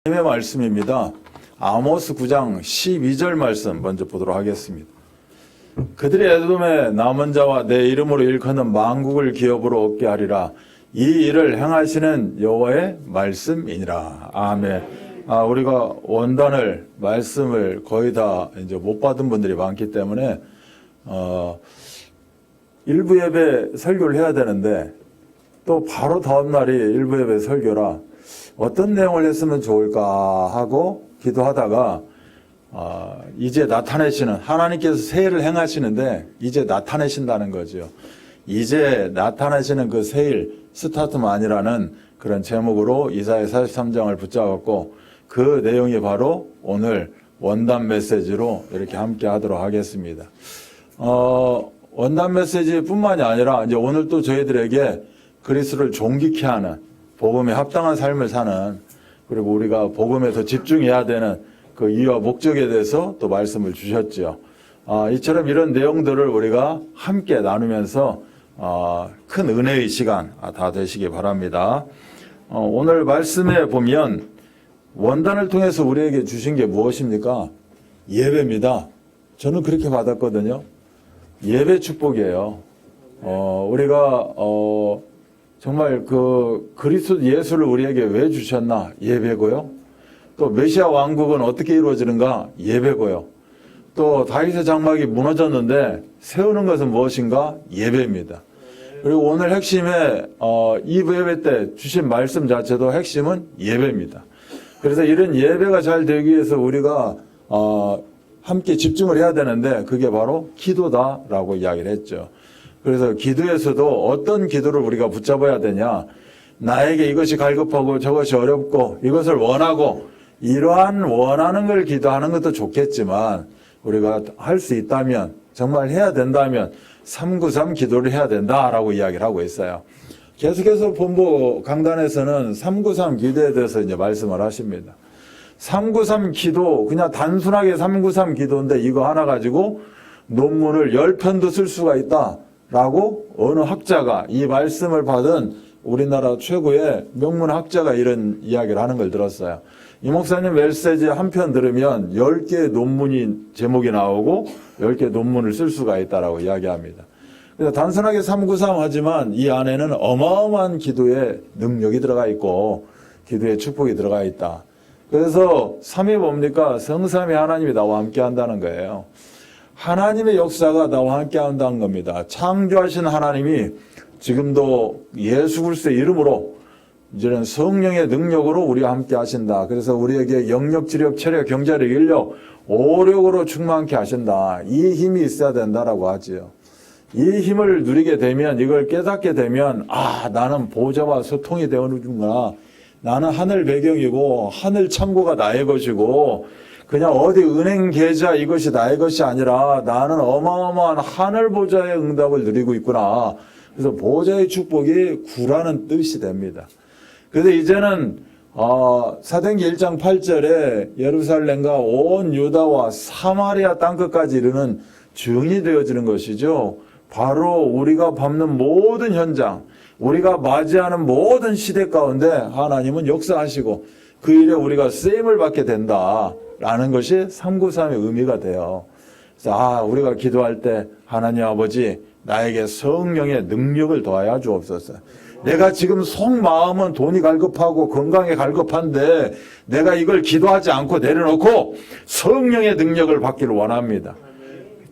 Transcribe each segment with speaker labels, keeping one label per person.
Speaker 1: 하나님의 말씀입니다. 아모스 9장 12절 말씀 먼저 보도록 하겠습니다. 그들이 에돔의 남은 자와 내 이름으로 일컫는 만국을 기업으로 얻게 하리라. 이 일을 행하시는 여호와의 말씀이니라. 아멘. 우리가 원단을 말씀을 거의 다 이제 못 받은 분들이 많기 때문에 일부 예배 설교를 해야 되는데 또 바로 다음 날이 일부 예배 설교라 어떤 내용을 했으면 좋을까 하고 기도하다가 이제 나타내시는 하나님께서 새 일을 행하시는데 이제 나타내신다는 거죠. 이제 나타내시는 그 새 일 스타트만이라는 그런 제목으로 이사야 43장을 붙잡았고 그 내용이 바로 오늘 원단 메시지로 이렇게 함께 하도록 하겠습니다. 원단 메시지뿐만이 아니라 이제 오늘 또 저희들에게 그리스도를 존귀케 하는 복음에 합당한 삶을 사는 그리고 우리가 복음에 더 집중해야 되는 그 이유와 목적에 대해서 또 말씀을 주셨죠. 이처럼 이런 내용들을 우리가 함께 나누면서 큰 은혜의 시간 다 되시기 바랍니다. 오늘 말씀에 보면 원단을 통해서 우리에게 주신 게 무엇입니까? 예배입니다. 저는 그렇게 받았거든요. 예배 축복이에요. 우리가 정말 그 그리스도 예수를 우리에게 왜 주셨나? 예배고요. 또 메시아 왕국은 어떻게 이루어지는가? 예배고요. 또 다윗의 장막이 무너졌는데 세우는 것은 무엇인가? 예배입니다. 그리고 오늘 핵심에 2부 예배 때 주신 말씀 자체도 핵심은 예배입니다. 그래서 이런 예배가 잘 되기 위해서 우리가 함께 집중을 해야 되는데 그게 바로 기도다라고 이야기를 했죠. 그래서 기도에서도 어떤 기도를 우리가 붙잡아야 되냐. 나에게 이것이 갈급하고 저것이 어렵고 이것을 원하고 이러한 원하는 걸 기도하는 것도 좋겠지만 우리가 할 수 있다면 정말 해야 된다면 393 기도를 해야 된다라고 이야기를 하고 있어요. 계속해서 본부 강단에서는 393 기도에 대해서 이제 말씀을 하십니다. 393 기도 그냥 단순하게 393 기도인데 이거 하나 가지고 논문을 10편도 쓸 수가 있다라고 어느 학자가 이 말씀을 받은 우리나라 최고의 명문학자가 이런 이야기를 하는 걸 들었어요. 이 목사님 메시지 한 편 들으면 10개의 논문이 제목이 나오고 10개의 논문을 쓸 수가 있다라고 이야기합니다. 그래서 단순하게 393 하지만 이 안에는 어마어마한 기도의 능력이 들어가 있고 기도의 축복이 들어가 있다. 그래서 3이 뭡니까? 성삼위 하나님이 나와 함께 한다는 거예요. 하나님의 역사가 나와 함께 한다는 겁니다. 창조하신 하나님이 지금도 예수 그리스도의 이름으로 이제는 성령의 능력으로 우리와 함께 하신다. 그래서 우리에게 영력, 지력, 체력, 경제력, 인력, 오력으로 충만케 하신다. 이 힘이 있어야 된다라고 하지요. 이 힘을 누리게 되면 이걸 깨닫게 되면 나는 보좌와 소통이 되어오는구나. 나는 하늘 배경이고 하늘 창고가 나의 것이고 그냥 어디 은행 계좌 이것이 나의 것이 아니라 나는 어마어마한 하늘 보좌의 응답을 누리고 있구나. 그래서 보좌의 축복이 구라는 뜻이 됩니다. 그래서 이제는 사도행전 1장 8절에 예루살렘과 온 유다와 사마리아 땅끝까지 이르는 증이 되어지는 것이죠. 바로 우리가 밟는 모든 현장, 우리가 맞이하는 모든 시대 가운데 하나님은 역사하시고 그 일에 우리가 쓰임을 받게 된다라는 것이 393의 의미가 돼요. 그래서 우리가 기도할 때 하나님 아버지 나에게 성령의 능력을 더하여 주옵소서. 내가 지금 속마음은 돈이 갈급하고 건강에 갈급한데 내가 이걸 기도하지 않고 내려놓고 성령의 능력을 받기를 원합니다.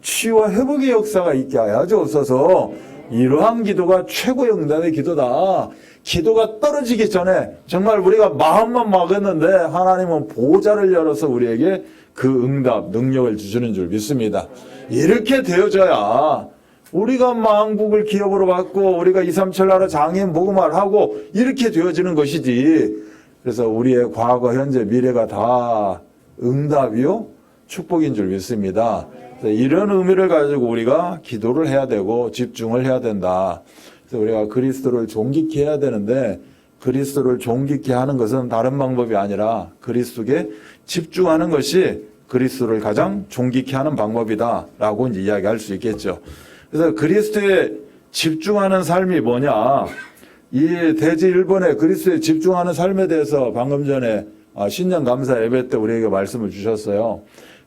Speaker 1: 치유와 회복의 역사가 있게 하여 주옵소서. 이러한 기도가 최고의 응답의 기도다. 기도가 떨어지기 전에 정말 우리가 마음만 먹었는데 하나님은 보좌를 열어서 우리에게 그 응답, 능력을 주시는 줄 믿습니다. 이렇게 되어져야 우리가 만국을 기업으로 받고 우리가 2, 3, 7 나라 장애인 복음화를 하고 이렇게 되어지는 것이지. 그래서 우리의 과거, 현재, 미래가 다 응답이요 축복인 줄 믿습니다. 이런 의미를 가지고 우리가 기도를 해야 되고 집중을 해야 된다. 그래서 우리가 그리스도를 존귀케 해야 되는데 그리스도를 존귀케 하는 것은 다른 방법이 아니라 그리스도에 집중하는 것이 그리스도를 가장 존귀케 하는 방법이다라고 이제 이야기할 수 있겠죠. 그래서 그리스도에 집중하는 삶이 뭐냐? 이 대지 1번에 그리스도에 집중하는 삶에 대해서 방금 전에 신년 감사 예배 때 우리에게 말씀을 주셨어요.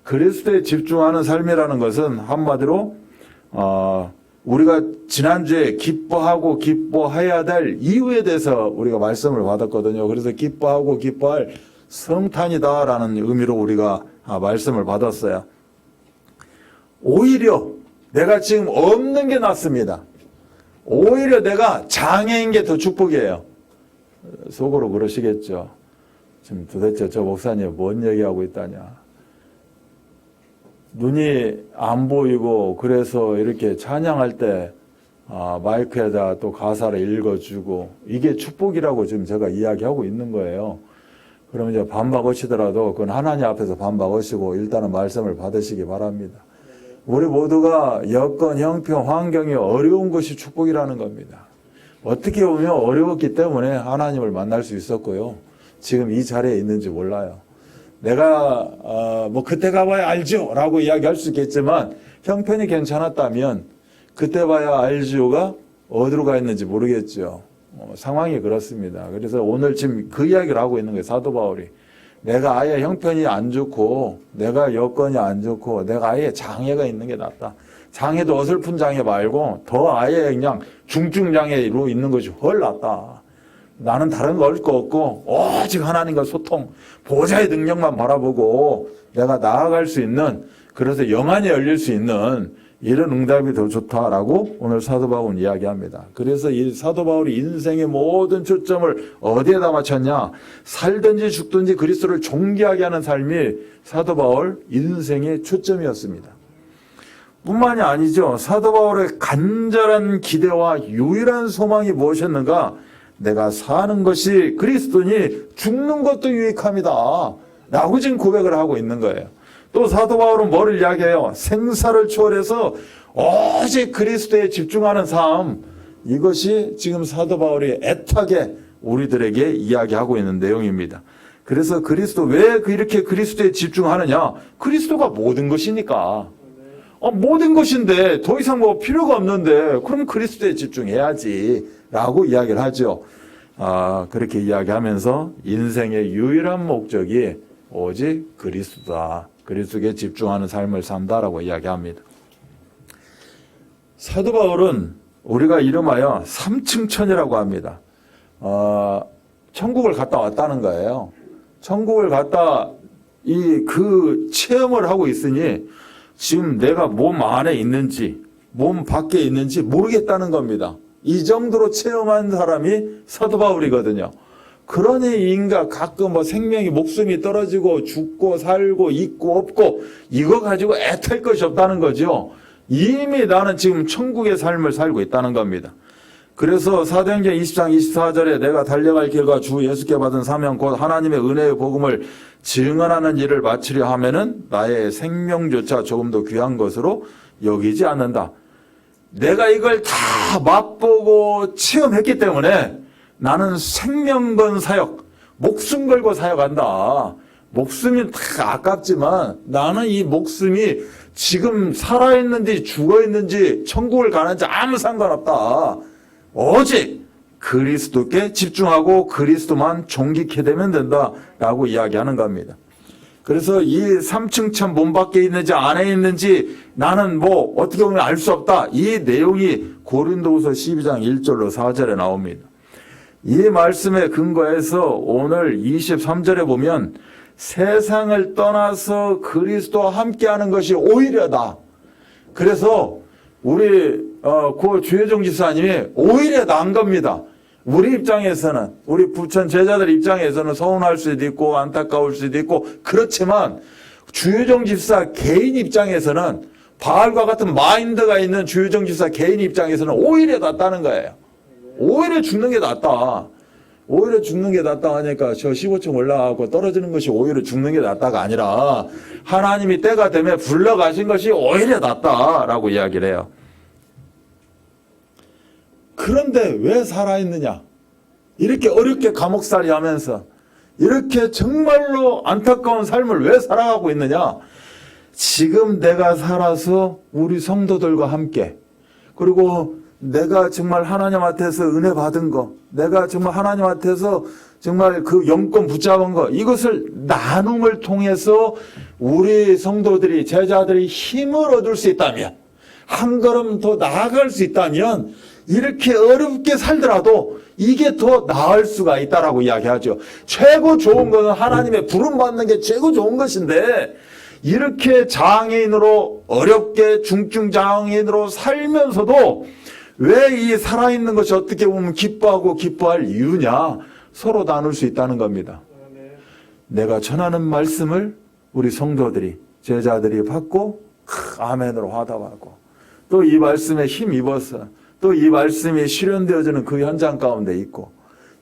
Speaker 1: 그리스도에 집중하는 삶이라는 것은 한마디로 우리가 지난주에 기뻐하고 기뻐해야 될 이유에 대해서 우리가 말씀을 받았거든요. 그래서 기뻐하고 기뻐할 성탄이다라는 의미로 우리가 말씀을 받았어요. 오히려 내가 지금 없는 게 낫습니다. 오히려 내가 장애인 게 더 축복이에요. 속으로 그러시겠죠. 지금 도대체 저 목사님 뭔 얘기하고 있다냐. 눈이 안 보이고 그래서 이렇게 찬양할 때 마이크에다 또 가사를 읽어주고 이게 축복이라고 지금 제가 이야기하고 있는 거예요. 그러면 이제 반박하시더라도 그건 하나님 앞에서 반박하시고 일단은 말씀을 받으시기 바랍니다. 우리 모두가 여건, 형편, 환경이 어려운 것이 축복이라는 겁니다. 어떻게 보면 어려웠기 때문에 하나님을 만날 수 있었고요. 지금 이 자리에 있는지 몰라요. 내가 뭐 그때 가봐야 알죠 라고 이야기할 수 있겠지만 형편이 괜찮았다면 그때 봐야 알지요가 어디로 가 있는지 모르겠죠. 상황이 그렇습니다. 그래서 오늘 지금 그 이야기를 하고 있는 거예요. 사도 바울이. 내가 아예 형편이 안 좋고 내가 여건이 안 좋고 내가 아예 장애가 있는 게 낫다. 장애도 어설픈 장애 말고 더 아예 그냥 중증 장애로 있는 것이 훨 낫다. 나는 다른 거 할 거 없고 오직 하나님과 소통, 보좌의 능력만 바라보고 내가 나아갈 수 있는, 그래서 영안이 열릴 수 있는 이런 응답이 더 좋다라고 오늘 사도 바울은 이야기합니다. 그래서 이 사도 바울이 인생의 모든 초점을 어디에다 맞췄냐? 살든지 죽든지 그리스도를 존귀하게 하는 삶이 사도 바울 인생의 초점이었습니다. 뿐만이 아니죠. 사도 바울의 간절한 기대와 유일한 소망이 무엇이었는가? 내가 사는 것이 그리스도니 죽는 것도 유익함이다 라고 지금 고백을 하고 있는 거예요. 또 사도 바울은 뭐를 이야기해요? 생사를 초월해서 오직 그리스도에 집중하는 삶, 이것이 지금 사도 바울이 애타게 우리들에게 이야기하고 있는 내용입니다. 그래서 그리스도, 왜 이렇게 그리스도에 집중하느냐? 그리스도가 모든 것이니까. 모든 것인데 더 이상 뭐 필요가 없는데 그럼 그리스도에 집중해야지 라고 이야기를 하죠. 그렇게 이야기하면서 인생의 유일한 목적이 오직 그리스도다. 그리스도에 집중하는 삶을 산다라고 이야기합니다. 사도 바울은 우리가 이름하여 3층 천이라고 합니다. 천국을 갔다 왔다는 거예요. 천국을 갔다 그 체험을 하고 있으니 지금 내가 몸 안에 있는지 몸 밖에 있는지 모르겠다는 겁니다. 이 정도로 체험한 사람이 사도 바울이거든요. 그러니 인가 가끔 뭐 생명이, 목숨이 떨어지고 죽고 살고 있고 없고 이거 가지고 애탈 것이 없다는 거죠. 이미 나는 지금 천국의 삶을 살고 있다는 겁니다. 그래서 사도행전 20장 24절에 내가 달려갈 길과 주 예수께 받은 사명 곧 하나님의 은혜의 복음을 증언하는 일을 마치려 하면은 나의 생명조차 조금 더 귀한 것으로 여기지 않는다. 내가 이걸 다 맛보고 체험했기 때문에 나는 생명 건 사역, 목숨 걸고 사역한다. 목숨이 다 아깝지만 나는 이 목숨이 지금 살아있는지 죽어있는지 천국을 가는지 아무 상관없다. 오직 그리스도께 집중하고 그리스도만 존귀케 되면 된다라고 이야기하는 겁니다. 그래서 이 3층 천 몸 밖에 있는지 안에 있는지 나는 뭐 어떻게 보면 알 수 없다. 이 내용이 고린도후서 12장 1절로 4절에 나옵니다. 이 말씀에 근거해서 오늘 23절에 보면 세상을 떠나서 그리스도와 함께하는 것이 오히려다. 그래서 우리 고 주혜정 지사님이 오히려 나은 겁니다. 우리 입장에서는, 우리 부천 제자들 입장에서는 서운할 수도 있고 안타까울 수도 있고 그렇지만 주혜정 집사 개인 입장에서는, 바알과 같은 마인드가 있는 주혜정 집사 개인 입장에서는 오히려 낫다는 거예요. 오히려 죽는 게 낫다. 오히려 죽는 게 낫다 하니까 저 15층 올라가고 떨어지는 것이 오히려 죽는 게 낫다가 아니라 하나님이 때가 되면 불러가신 것이 오히려 낫다라고 이야기를 해요. 그런데 왜 살아있느냐? 이렇게 어렵게 감옥살이 하면서 이렇게 정말로 안타까운 삶을 왜 살아가고 있느냐? 지금 내가 살아서 우리 성도들과 함께, 그리고 내가 정말 하나님 앞에서 은혜 받은 거, 내가 정말 하나님 앞에서 정말 그 영권 붙잡은 거, 이것을 나눔을 통해서 우리 성도들이, 제자들이 힘을 얻을 수 있다면, 한 걸음 더 나아갈 수 있다면, 이렇게 어렵게 살더라도 이게 더 나을 수가 있다라고 이야기하죠. 최고 좋은 것은 하나님의 부름받는 게 최고 좋은 것인데, 이렇게 장애인으로, 어렵게 중증 장애인으로 살면서도 왜 이 살아있는 것이 어떻게 보면 기뻐하고 기뻐할 이유냐? 서로 나눌 수 있다는 겁니다. 내가 전하는 말씀을 우리 성도들이, 제자들이 받고 아멘으로 화답하고, 또 이 말씀에 힘입어서 또 이 말씀이 실현되어지는 그 현장 가운데 있고,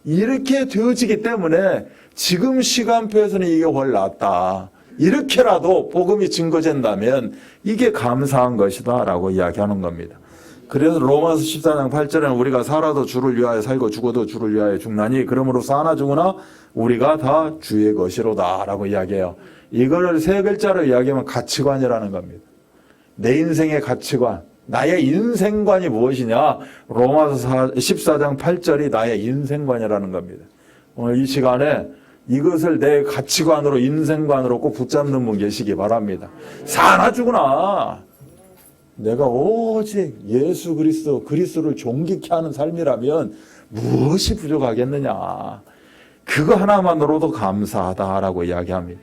Speaker 1: 이렇게 되어지기 때문에 지금 시간표에서는 이게 훨 낫다. 이렇게라도 복음이 증거된다면 이게 감사한 것이다 라고 이야기하는 겁니다. 그래서 로마서 14장 8절에는 우리가 살아도 주를 위하여 살고 죽어도 주를 위하여 죽나니 그러므로 사나 죽으나 우리가 다 주의 것이로다 라고 이야기해요. 이거를 세 글자로 이야기하면 가치관이라는 겁니다. 내 인생의 가치관, 나의 인생관이 무엇이냐? 로마서 14장 8절이 나의 인생관이라는 겁니다. 오늘 이 시간에 이것을 내 가치관으로, 인생관으로 꼭 붙잡는 분 계시기 바랍니다. 사나 죽으나 내가 오직 예수 그리스도를 존귀케 하는 삶이라면 무엇이 부족하겠느냐? 그거 하나만으로도 감사하다라고 이야기합니다.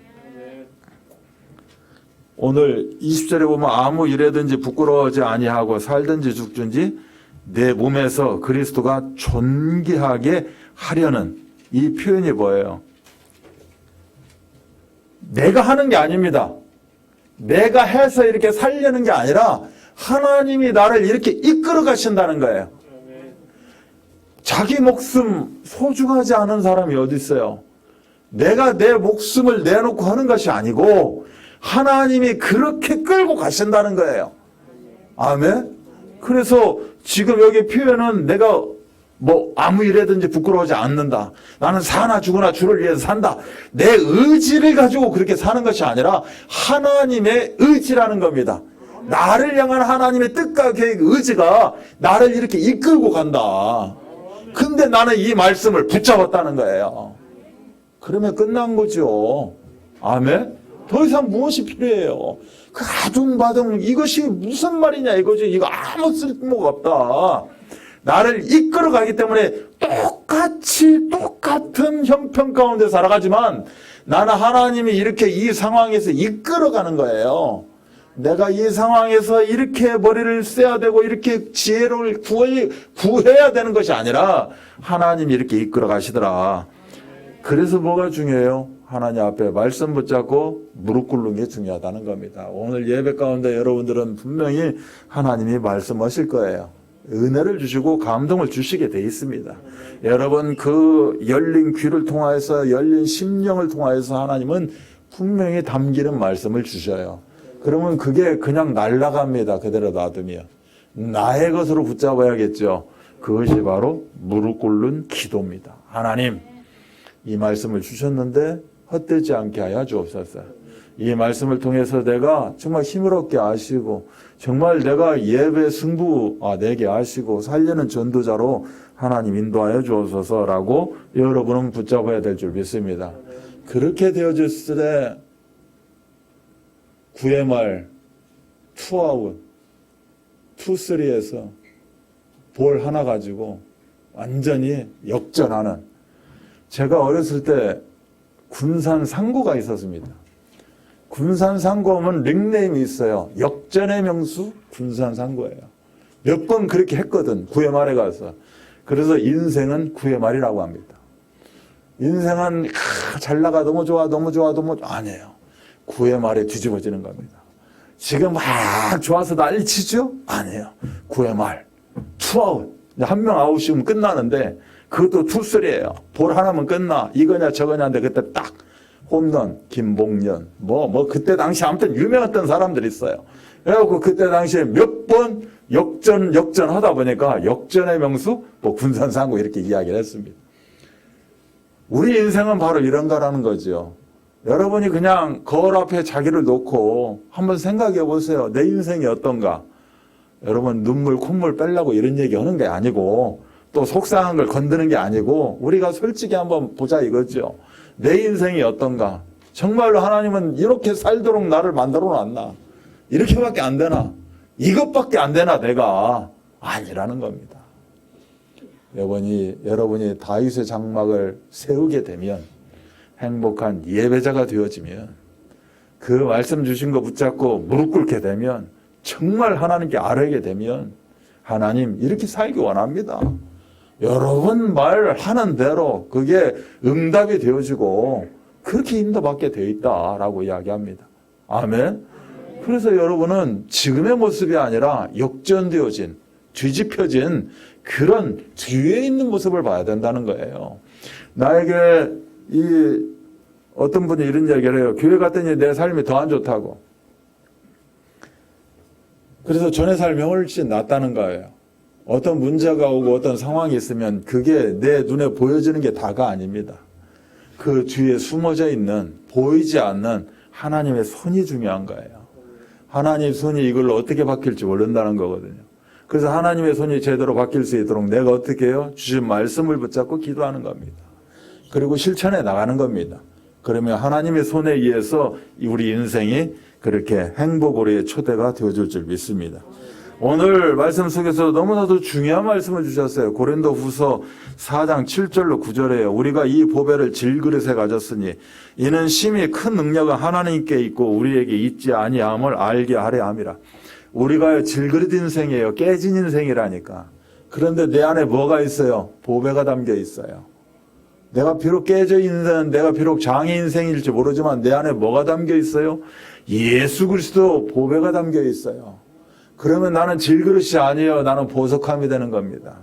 Speaker 1: 오늘 20절에 보면 아무 일에든지 부끄러워하지 아니하고 살든지 죽든지 내 몸에서 그리스도가 존귀하게 하려는 이 표현이 뭐예요? 내가 하는 게 아닙니다. 내가 해서 이렇게 살려는 게 아니라 하나님이 나를 이렇게 이끌어 가신다는 거예요. 자기 목숨 소중하지 않은 사람이 어디 있어요? 내가 내 목숨을 내놓고 하는 것이 아니고 하나님이 그렇게 끌고 가신다는 거예요. 아멘. 그래서 지금 여기 표현은 내가 아무 일에든지 부끄러워하지 않는다. 나는 사나 죽으나 주를 위해서 산다. 내 의지를 가지고 그렇게 사는 것이 아니라 하나님의 의지라는 겁니다. 나를 향한 하나님의 뜻과 계획, 의지가 나를 이렇게 이끌고 간다. 근데 나는 이 말씀을 붙잡았다는 거예요. 그러면 끝난 거죠. 아멘. 더 이상 무엇이 필요해요? 그 아둥바둥 이것이 무슨 말이냐 이거지. 이거 아무 쓸모가 없다. 나를 이끌어 가기 때문에 똑같은 형편 가운데 살아가지만 나는 하나님이 이렇게 이 상황에서 이끌어 가는 거예요. 내가 이 상황에서 이렇게 머리를 써야 되고 이렇게 지혜를 구해야 되는 것이 아니라 하나님이 이렇게 이끌어 가시더라. 그래서 뭐가 중요해요? 하나님 앞에 말씀 붙잡고 무릎 꿇는 게 중요하다는 겁니다. 오늘 예배 가운데 여러분들은 분명히 하나님이 말씀하실 거예요. 은혜를 주시고 감동을 주시게 돼 있습니다. 여러분 그 열린 귀를 통하여서, 열린 심령을 통하여서 하나님은 분명히 담기는 말씀을 주셔요. 그러면 그게 그냥 날아갑니다. 그대로 놔두면. 나의 것으로 붙잡아야겠죠. 그것이 바로 무릎 꿇는 기도입니다. 하나님, 이 말씀을 주셨는데 헛되지 않게 하여 주옵소서. 이 말씀을 통해서 내가 정말 힘을 얻게 하시고 정말 내가 예배 승부 내게 하시고 살려는 전도자로 하나님 인도하여 주옵소서라고 여러분은 붙잡아야 될 줄 믿습니다. 그렇게 되어졌을 때 9회 말 투아웃, 투쓰리에서 볼 하나 가지고 완전히 역전하는, 제가 어렸을 때 군산 상고가 있었습니다. 군산 상고하면 닉네임이 있어요. 역전의 명수 군산 상고예요. 몇 번 그렇게 했거든. 9회 말에 가서. 그래서 인생은 9회 말이라고 합니다. 인생은 잘 나가 너무 좋아 아니에요. 9회 말에 뒤집어지는 겁니다. 지금 막 좋아서 난리치죠? 아니에요. 9회 말 투아웃, 한 명 아웃이면 끝나는데 그것도 투쓰리예요. 볼 하나면 끝나. 이거냐 저거냐인데 그때 딱 홈런, 김봉년, 그때 당시 아무튼 유명했던 사람들이 있어요. 그래갖고 그때 당시에 몇 번 역전 하다 보니까 역전의 명수, 군산 상고 이렇게 이야기를 했습니다. 우리 인생은 바로 이런 거라는 거죠. 여러분이 그냥 거울 앞에 자기를 놓고 한번 생각해 보세요. 내 인생이 어떤가? 여러분 눈물, 콧물 빼려고 이런 얘기 하는 게 아니고 또 속상한 걸 건드는 게 아니고 우리가 솔직히 한번 보자 이거죠. 내 인생이 어떤가? 정말로 하나님은 이렇게 살도록 나를 만들어 놨나? 이렇게밖에 안 되나? 이것밖에 안 되나 내가? 아니라는 겁니다. 여러분이 다윗의 장막을 세우게 되면, 행복한 예배자가 되어지면, 그 말씀 주신 거 붙잡고 무릎 꿇게 되면, 정말 하나님께 아뢰게 되면 하나님 이렇게 살기 원합니다. 여러분 말하는 대로 그게 응답이 되어지고 그렇게 인도받게 되어 있다라고 이야기합니다. 아멘. 그래서 여러분은 지금의 모습이 아니라 역전되어진, 뒤집혀진 그런 뒤에 있는 모습을 봐야 된다는 거예요. 나에게 어떤 분이 이런 이야기를 해요. 교회 갔더니 내 삶이 더 안 좋다고. 그래서 전의 삶이 훨씬 낫다는 거예요. 어떤 문제가 오고 어떤 상황이 있으면 그게 내 눈에 보여지는 게 다가 아닙니다. 그 뒤에 숨어져 있는, 보이지 않는 하나님의 손이 중요한 거예요. 하나님의 손이 이걸로 어떻게 바뀔지 모른다는 거거든요. 그래서 하나님의 손이 제대로 바뀔 수 있도록 내가 어떻게 해요? 주신 말씀을 붙잡고 기도하는 겁니다. 그리고 실천해 나가는 겁니다. 그러면 하나님의 손에 의해서 우리 인생이 그렇게 행복으로의 초대가 되어줄 줄 믿습니다. 오늘 말씀 속에서 너무나도 중요한 말씀을 주셨어요. 고린도 후서 4장 7절로 9절에요. 우리가 이 보배를 질그릇에 가졌으니 이는 심히 큰 능력은 하나님께 있고 우리에게 있지 아니함을 알게 하려 함이라. 우리가 질그릇 인생이에요. 깨진 인생이라니까. 그런데 내 안에 뭐가 있어요? 보배가 담겨 있어요. 내가 비록 깨져 있는, 내가 비록 장애 인생일지 모르지만 내 안에 뭐가 담겨 있어요? 예수 그리스도 보배가 담겨 있어요. 그러면 나는 질그릇이 아니에요. 나는 보석함이 되는 겁니다.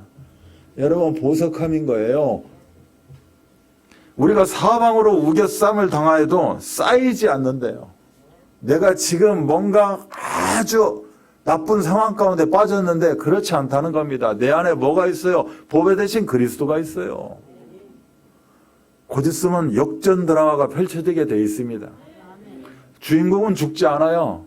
Speaker 1: 여러분, 보석함인 거예요. 우리가 사방으로 우겨쌈을 당하여도 쌓이지 않는데요. 내가 지금 뭔가 아주 나쁜 상황 가운데 빠졌는데 그렇지 않다는 겁니다. 내 안에 뭐가 있어요? 보배 대신 그리스도가 있어요. 곧 있으면 역전 드라마가 펼쳐지게 되어 있습니다. 주인공은 죽지 않아요.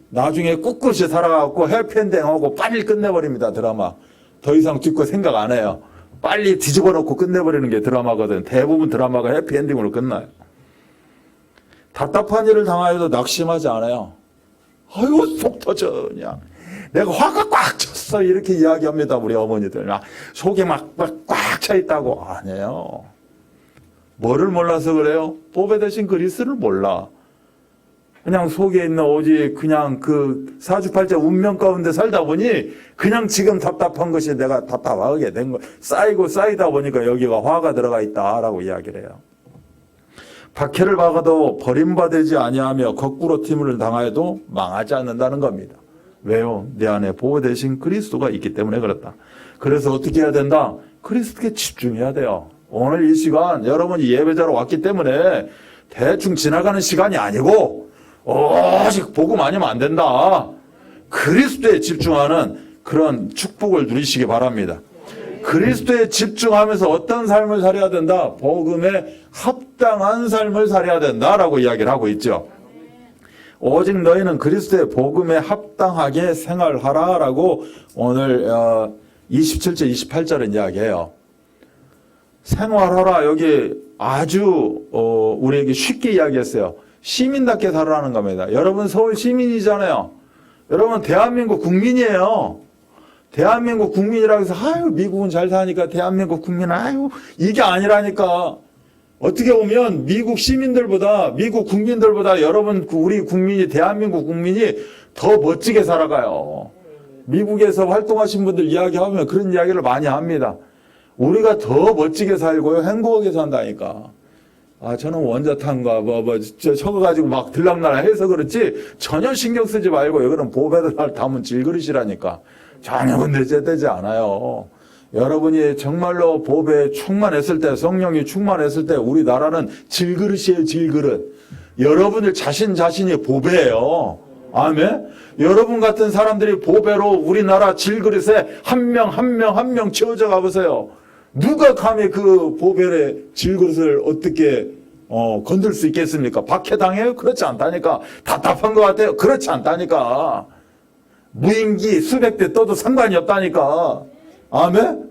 Speaker 1: 나중에 꿋꿋이 살아가고 해피엔딩하고 빨리 끝내버립니다. 드라마. 더 이상 뒤거 생각 안 해요. 빨리 뒤집어 놓고 끝내버리는 게 드라마거든. 대부분 드라마가 해피엔딩으로 끝나요. 답답한 일을 당하여도 낙심하지 않아요. 아유 속 터져 그냥. 내가 화가 꽉 찼어 이렇게 이야기합니다. 우리 어머니들. 속에 막 꽉 차 있다고. 아니에요. 뭐를 몰라서 그래요? 보배 대신 그리스도를 몰라. 그냥 속에 있는 오직 그냥 그 사주팔자 운명 가운데 살다 보니 그냥 지금 답답한 것이 내가 답답하게 된 거. 쌓이고 쌓이다 보니까 여기가 화가 들어가 있다라고 이야기를 해요. 박해를 받아도 버림받지 아니하며 거꾸로 팀을 당하여도 망하지 않는다는 겁니다. 왜요? 내 안에 보호 대신 그리스도가 있기 때문에 그렇다. 그래서 어떻게 해야 된다? 그리스도께 집중해야 돼요. 오늘 이 시간 여러분이 예배자로 왔기 때문에 대충 지나가는 시간이 아니고 오직 복음 아니면 안 된다. 그리스도에 집중하는 그런 축복을 누리시기 바랍니다. 그리스도에 집중하면서 어떤 삶을 살아야 된다? 복음에 합당한 삶을 살아야 된다라고 이야기를 하고 있죠. 오직 너희는 그리스도의 복음에 합당하게 생활하라라고 오늘 27절 28절은 이야기해요. 생활하라 여기 아주 우리에게 쉽게 이야기했어요. 시민답게 살아라는 겁니다. 여러분 서울 시민이잖아요. 여러분 대한민국 국민이에요. 대한민국 국민이라고 해서 아유 미국은 잘 사니까 대한민국 국민은 아유 이게 아니라니까. 어떻게 보면 미국 시민들보다 미국 국민들보다 여러분 우리 국민이 대한민국 국민이 더 멋지게 살아가요. 미국에서 활동하신 분들 이야기하면 그런 이야기를 많이 합니다. 우리가 더 멋지게 살고요 행복하게 산다니까. 저는 원자탄과 저거 가지고 막 들락날락 해서 그렇지 전혀 신경 쓰지 말고 여기는 보배를 담은 질그릇이라니까. 전혀 문제되지 않아요. 여러분이 정말로 보배에 충만했을 때, 성령이 충만했을 때 우리나라는 질그릇이에요, 질그릇. 여러분들 자신이 보배예요. 아멘? 여러분 같은 사람들이 보배로 우리나라 질그릇에 한 명 채워져 가보세요. 누가 감히 그 보배의 질그릇을 어떻게 건들 수 있겠습니까? 박해당해요? 그렇지 않다니까. 답답한 것 같아요? 그렇지 않다니까. 무인기 수백 대 떠도 상관이 없다니까. 아멘?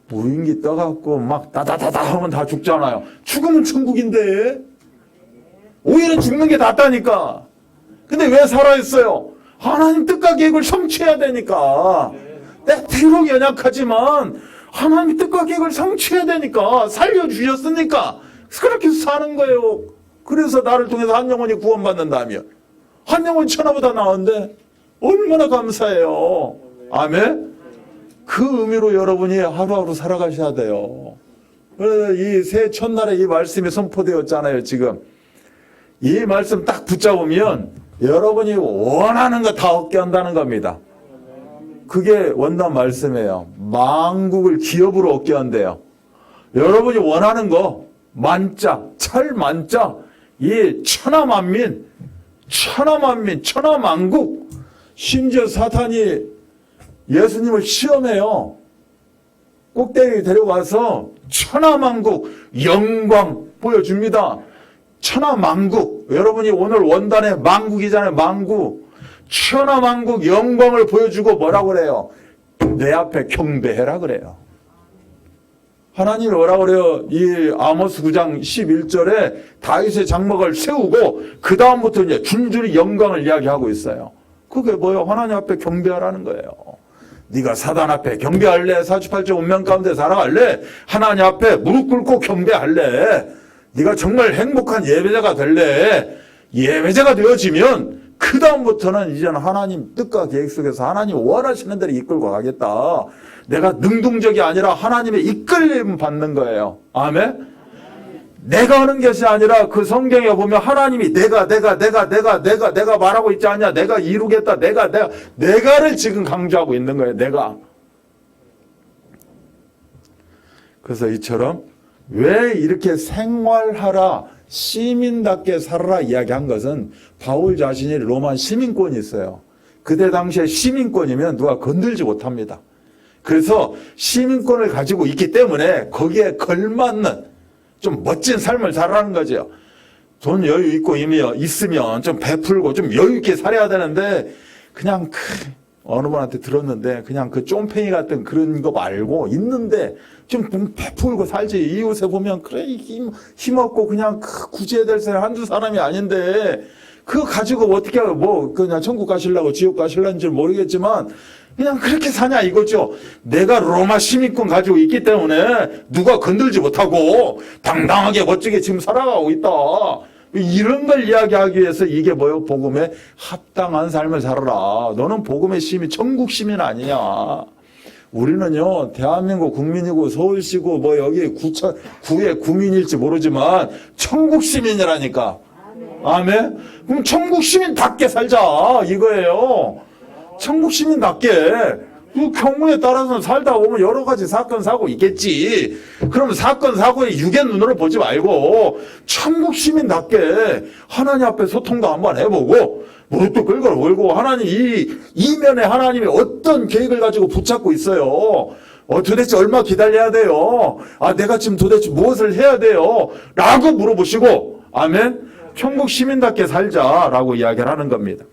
Speaker 1: 무인기 떠갖고 막 다다다다 하면 다 죽잖아요. 죽으면 천국인데 오히려 죽는 게 낫다니까. 근데 왜 살아있어요? 하나님 뜻과 계획을 성취해야 되니까. 때때로 연약하지만 하나님 뜻과 계획을 성취해야 되니까 살려주셨으니까 그렇게 사는 거예요. 그래서 나를 통해서 한 영혼이 구원받는다며. 한 영혼이 천하보다 나은데 얼마나 감사해요. 아멘. 그 의미로 여러분이 하루하루 살아가셔야 돼요. 그래서 이 새해 첫날에 이 말씀이 선포되었잖아요. 지금 이 말씀 딱 붙잡으면 여러분이 원하는 거 다 얻게 한다는 겁니다. 그게 원단 말씀이에요. 만국을 기업으로 얻게 한대요. 여러분이 원하는 거 만자, 철만자, 이 천하만민, 천하만국, 심지어 사탄이 예수님을 시험해요. 꼭대기 데려와서 천하만국 영광 보여줍니다. 천하만국, 여러분이 오늘 원단의 만국이잖아요. 만국, 천하만국 영광을 보여주고 뭐라고 그래요? 내 앞에 경배해라 그래요. 하나님이 뭐라고 그래요? 이 아모스 9장 11절에 다윗의 장막을 세우고 그 다음부터 이제 줄줄이 영광을 이야기하고 있어요. 그게 뭐예요? 하나님 앞에 경배하라는 거예요. 네가 사단 앞에 경배할래? 48조 운명 가운데 살아갈래? 하나님 앞에 무릎 꿇고 경배할래? 네가 정말 행복한 예배자가 될래? 예배자가 되어지면 그 다음부터는 이제는 하나님 뜻과 계획 속에서 하나님 원하시는 대로 이끌고 가겠다. 내가 능동적이 아니라 하나님의 이끌림 받는 거예요. 아멘? 내가 하는 것이 아니라 그 성경에 보면 하나님이 내가 말하고 있지 않냐? 내가 이루겠다. 내가를 지금 강조하고 있는 거예요. 내가. 그래서 이처럼 왜 이렇게 생활하라, 시민답게 살아라 이야기한 것은 바울 자신이 로마 시민권이 있어요. 그때 당시에 시민권이면 누가 건들지 못합니다. 그래서 시민권을 가지고 있기 때문에 거기에 걸맞는 좀 멋진 삶을 살아가는 거죠. 돈 여유 있고 있으면 좀 베풀고 좀 여유 있게 살아야 되는데 그냥 어느 분한테 들었는데 그냥 그 쫌팽이 같은 그런 거 말고 있는데 좀 베풀고 살지. 이웃에 보면 그래 힘없고 그냥 구제해야 될 사람 한두 사람이 아닌데 그거 가지고 어떻게 뭐 그냥 천국 가시려고 지옥 가시려는지 모르겠지만 그냥 그렇게 사냐 이거죠. 내가 로마 시민권 가지고 있기 때문에 누가 건들지 못하고 당당하게 멋지게 지금 살아가고 있다. 이런 걸 이야기하기 위해서 이게 뭐예요? 복음에 합당한 삶을 살아라. 너는 복음의 시민, 천국 시민 아니냐. 우리는요, 대한민국 국민이고 서울시고 뭐 여기 구의 구민일지 모르지만 천국 시민이라니까. 아멘? 그럼 천국 시민답게 살자 이거예요. 천국 시민답게. 그 경우에 따라서는 살다 보면 여러 가지 사건 사고 있겠지. 그러면 사건 사고에 육의 눈으로 보지 말고 천국 시민답게 하나님 앞에 소통도 한번 해보고 무릎도 꿇고 하나님 이 이면에 하나님이 어떤 계획을 가지고 붙잡고 있어요. 도대체 얼마 기다려야 돼요? 내가 지금 도대체 무엇을 해야 돼요? 라고 물어보시고 아멘. 천국 시민답게 살자라고 이야기를 하는 겁니다.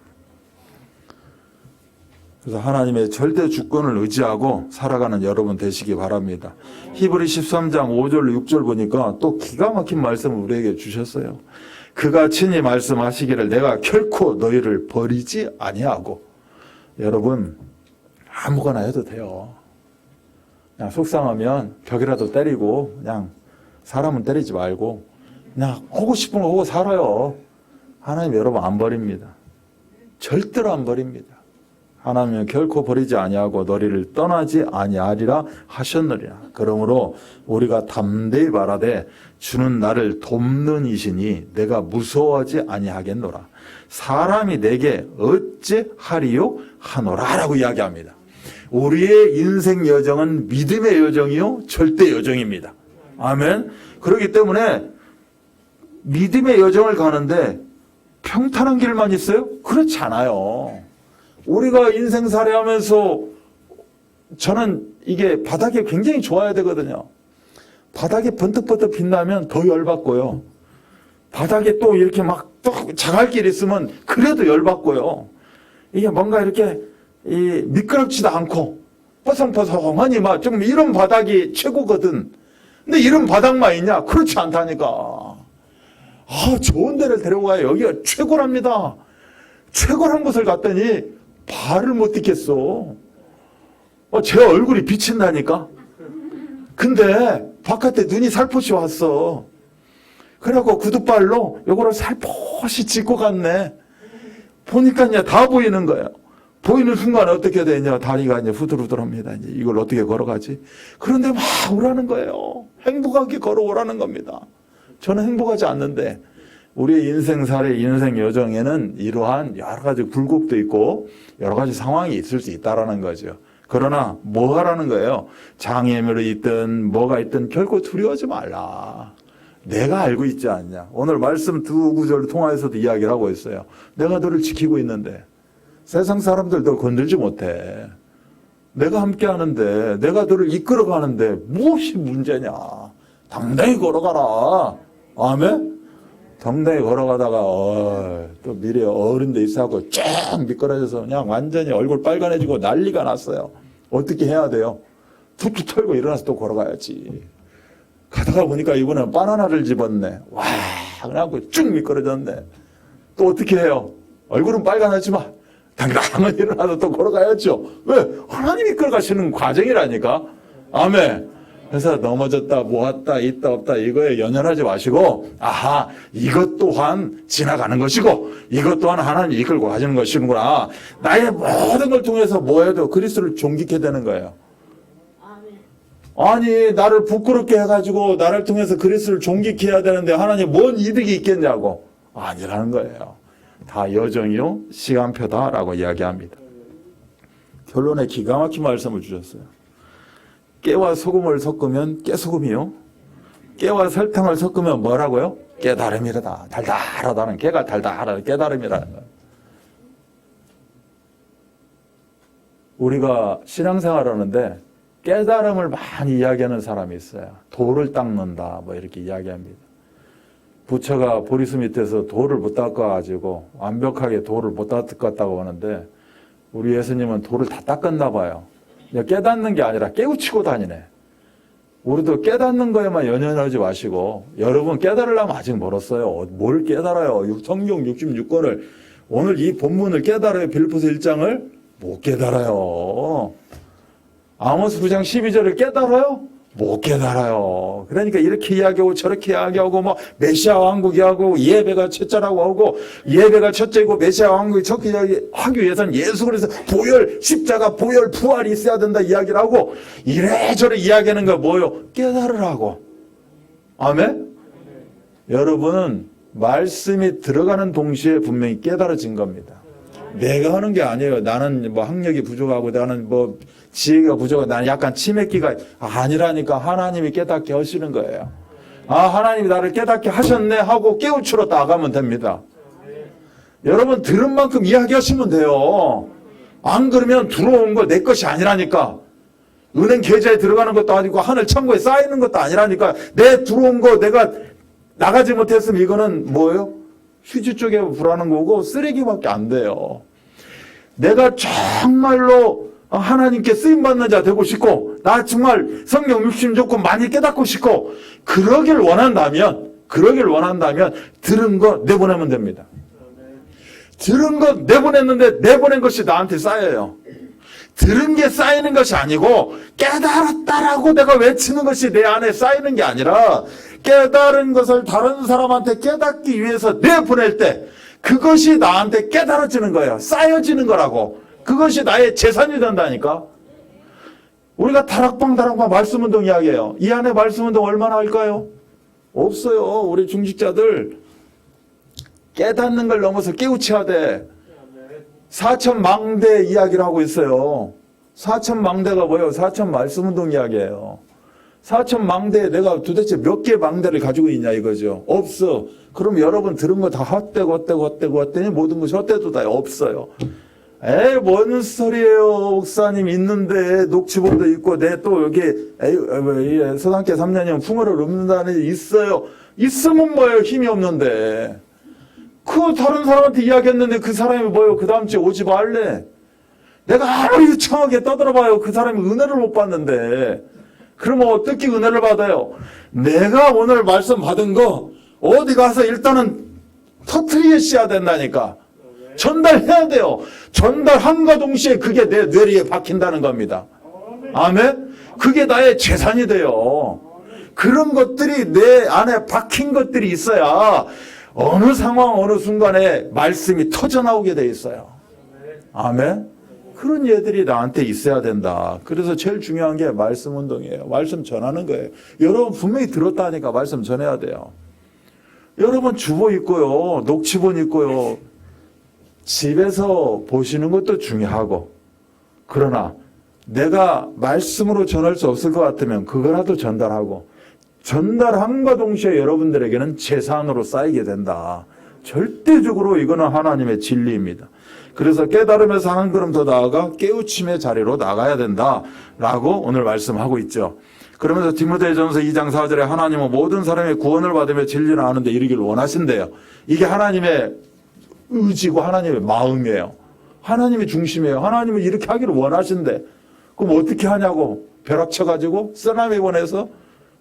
Speaker 1: 그래서 하나님의 절대 주권을 의지하고 살아가는 여러분 되시기 바랍니다. 히브리 13장 5절 6절 보니까 또 기가 막힌 말씀을 우리에게 주셨어요. 그가 친히 말씀하시기를 내가 결코 너희를 버리지 아니하고. 여러분 아무거나 해도 돼요. 그냥 속상하면 벽이라도 때리고 그냥 사람은 때리지 말고 그냥 하고 싶은 거 하고 살아요. 하나님 여러분 안 버립니다. 절대로 안 버립니다. 하나님은 결코 버리지 아니하고 너희를 떠나지 아니하리라 하셨느니라. 그러므로 우리가 담대히 말하되 주는 나를 돕는 이시니 내가 무서워하지 아니하겠노라. 사람이 내게 어찌하리요 하노라 라고 이야기합니다. 우리의 인생 여정은 믿음의 여정이요 절대 여정입니다. 아멘. 그렇기 때문에 믿음의 여정을 가는데 평탄한 길만 있어요? 그렇지 않아요. 우리가 인생살이 하면서 저는 이게 바닥이 굉장히 좋아야 되거든요. 바닥이 번뜩번뜩 빛나면 더 열받고요. 바닥에 또 이렇게 막 또 자갈길 있으면 그래도 열받고요. 이게 뭔가 이렇게 미끄럽지도 않고 포송포송하니 막 좀 이런 바닥이 최고거든. 근데 이런 바닥만 있냐? 그렇지 않다니까. 아, 좋은 데를 데려가야 여기가 최고랍니다. 최고란 곳을 갔더니 발을 못 딛겠어. 제 얼굴이 비친다니까. 근데 바깥에 눈이 살포시 왔어. 그래갖고 구두발로 요거를 살포시 짚고 갔네. 보니까 이제 다 보이는 거예요. 보이는 순간 어떻게 되냐? 다리가 이제 후들후들합니다. 이제 이걸 어떻게 걸어가지? 그런데 막 오라는 거예요. 행복하게 걸어오라는 겁니다. 저는 행복하지 않는데 우리의 인생살이, 인생 여정에는 이러한 여러 가지 굴곡도 있고 여러 가지 상황이 있을 수 있다라는 거죠. 그러나 뭐 하라는 거예요? 장애물이 있든 뭐가 있든 결코 두려워하지 말라. 내가 알고 있지 않냐. 오늘 말씀 두 구절 통화에서도 이야기를 하고 있어요. 내가 너를 지키고 있는데 세상 사람들 너 건들지 못해. 내가 함께 하는데, 내가 너를 이끌어 가는데 무엇이 문제냐. 당당히 걸어가라. 아멘? 당당히 걸어가다가 또 미래 어른들 있어하고 쫙 미끄러져서 그냥 완전히 얼굴 빨간해지고 난리가 났어요. 어떻게 해야 돼요? 툭툭 털고 일어나서 또 걸어가야지. 가다가 보니까 이번엔 바나나를 집었네. 와, 그래갖고 쭉 미끄러졌네. 또 어떻게 해요? 얼굴은 빨간하지만 당당히 일어나서 또 걸어가야죠. 왜? 하나님이 끌어가시는 과정이라니까. 아멘. 그래서 넘어졌다, 모았다, 있다, 없다 이거에 연연하지 마시고, 아하, 이것 또한 지나가는 것이고 이것 또한 하나님이 이끌고 가시는 것이구나. 나의 모든 걸 통해서 뭐 해도 그리스도를 존귀케 되는 거예요. 아니, 나를 부끄럽게 해가지고 나를 통해서 그리스도를 존귀케 해야 되는데 하나님 뭔 이득이 있겠냐고. 아니라는 거예요. 다 여정이요 시간표다라고 이야기합니다. 결론에 기가 막힌 말씀을 주셨어요. 깨와 소금을 섞으면 깨소금이요, 깨와 설탕을 섞으면 뭐라고요? 깨달음이라다. 달달하다는, 깨가 달달하다, 깨달음이라는 거예요. 우리가 신앙생활 하는데 깨달음을 많이 이야기하는 사람이 있어요. 돌을 닦는다 뭐 이렇게 이야기합니다. 부처가 보리수 밑에서 돌을 못 닦아가지고 완벽하게 돌을 못 닦았다고 하는데 우리 예수님은 돌을 다 닦았나 봐요. 깨닫는 게 아니라 깨우치고 다니네. 우리도 깨닫는 거에만 연연하지 마시고, 여러분 깨달으려면 아직 멀었어요. 뭘 깨달아요? 성경 66권을, 오늘 이 본문을 깨달아요. 빌립보서 1장을 못 깨달아요. 아모스 9장 12절을 깨달아요? 못 깨달아요. 그러니까 이렇게 이야기하고 저렇게 이야기하고 뭐 메시아 왕국이 하고 예배가 첫째라고 하고, 예배가 첫째고 메시아 왕국이 첫째 하기 위해서는 예수 그리스도 보혈, 십자가 보혈, 부활이 있어야 된다 이야기를 하고 이래저래 이야기하는 거 뭐요? 깨달으라고. 아멘? 여러분은 말씀이 들어가는 동시에 분명히 깨달아진 겁니다. 내가 하는 게 아니에요. 나는 뭐 학력이 부족하고 나는 뭐 지혜가 부족하고 나는 약간 치맥기가 아니라니까. 하나님이 깨닫게 하시는 거예요. 아, 하나님이 나를 깨닫게 하셨네 하고 깨우치러 나가면 됩니다. 여러분 들은 만큼 이야기하시면 돼요. 안 그러면 들어온 거 내 것이 아니라니까. 은행 계좌에 들어가는 것도 아니고 하늘 천국에 쌓이는 것도 아니라니까. 내 들어온 거 내가 나가지 못했으면 이거는 뭐예요? 휴지 쪽에 불하는 거고 쓰레기밖에 안 돼요. 내가 정말로 하나님께 쓰임받는 자 되고 싶고, 나 정말 성경 욕심 좋고 많이 깨닫고 싶고, 그러길 원한다면 들은 거 내보내면 됩니다. 들은 거 내보냈는데 내보낸 것이 나한테 쌓여요. 들은 게 쌓이는 것이 아니고 깨달았다라고 내가 외치는 것이 내 안에 쌓이는 게 아니라, 깨달은 것을 다른 사람한테 깨닫기 위해서 내보낼 때 그것이 나한테 깨달아지는 거예요. 쌓여지는 거라고. 그것이 나의 재산이 된다니까. 우리가 다락방 말씀운동 이야기해요. 이 안에 말씀운동 얼마나 할까요? 없어요. 우리 중직자들 깨닫는 걸 넘어서 깨우쳐야 돼. 사천망대 이야기를 하고 있어요. 사천망대가 뭐예요? 사천 말씀운동 이야기예요. 사천망대에 내가 도대체 몇 개 망대를 가지고 있냐 이거죠. 없어. 그럼 여러분 들은 거 다 헛되고 모든 것이 헛되도 다 없어요. 뭔 소리예요. 목사님 있는데 녹취본도 있고 내 또 여기 서당계 3년이면 풍어를 읊는다는 게 있어요. 있으면 뭐예요. 힘이 없는데. 그 다른 사람한테 이야기했는데 그 사람이 뭐예요. 그 다음 주에 오지 말래. 내가 아무리 유창하게 떠들어봐요. 그 사람이 은혜를 못 받는데. 그러면 어떻게 은혜를 받아요? 내가 오늘 말씀 받은 거 어디 가서 일단은 터트리셔야 된다니까. 전달해야 돼요. 전달함과 동시에 그게 내 뇌리에 박힌다는 겁니다. 아멘? 그게 나의 재산이 돼요. 그런 것들이 내 안에 박힌 것들이 있어야 어느 상황 어느 순간에 말씀이 터져나오게 돼 있어요. 아멘? 그런 예들이 나한테 있어야 된다. 그래서 제일 중요한 게 말씀 운동이에요. 말씀 전하는 거예요. 여러분 분명히 들었다니까 말씀 전해야 돼요. 여러분 주보 있고요. 녹취본 있고요. 집에서 보시는 것도 중요하고, 그러나 내가 말씀으로 전할 수 없을 것 같으면 그거라도 전달하고, 전달함과 동시에 여러분들에게는 재산으로 쌓이게 된다. 절대적으로 이거는 하나님의 진리입니다. 그래서 깨달음에서 한 걸음 더 나아가 깨우침의 자리로 나가야 된다라고 오늘 말씀하고 있죠. 그러면서 디모데전서 2장 4절에 하나님은 모든 사람의 구원을 받으며 진리를 아는데 이르기를 원하신대요. 이게 하나님의 의지고 하나님의 마음이에요. 하나님의 중심이에요. 하나님은 이렇게 하기를 원하신대. 그럼 어떻게 하냐고. 벼락쳐가지고 쓰나미 보내서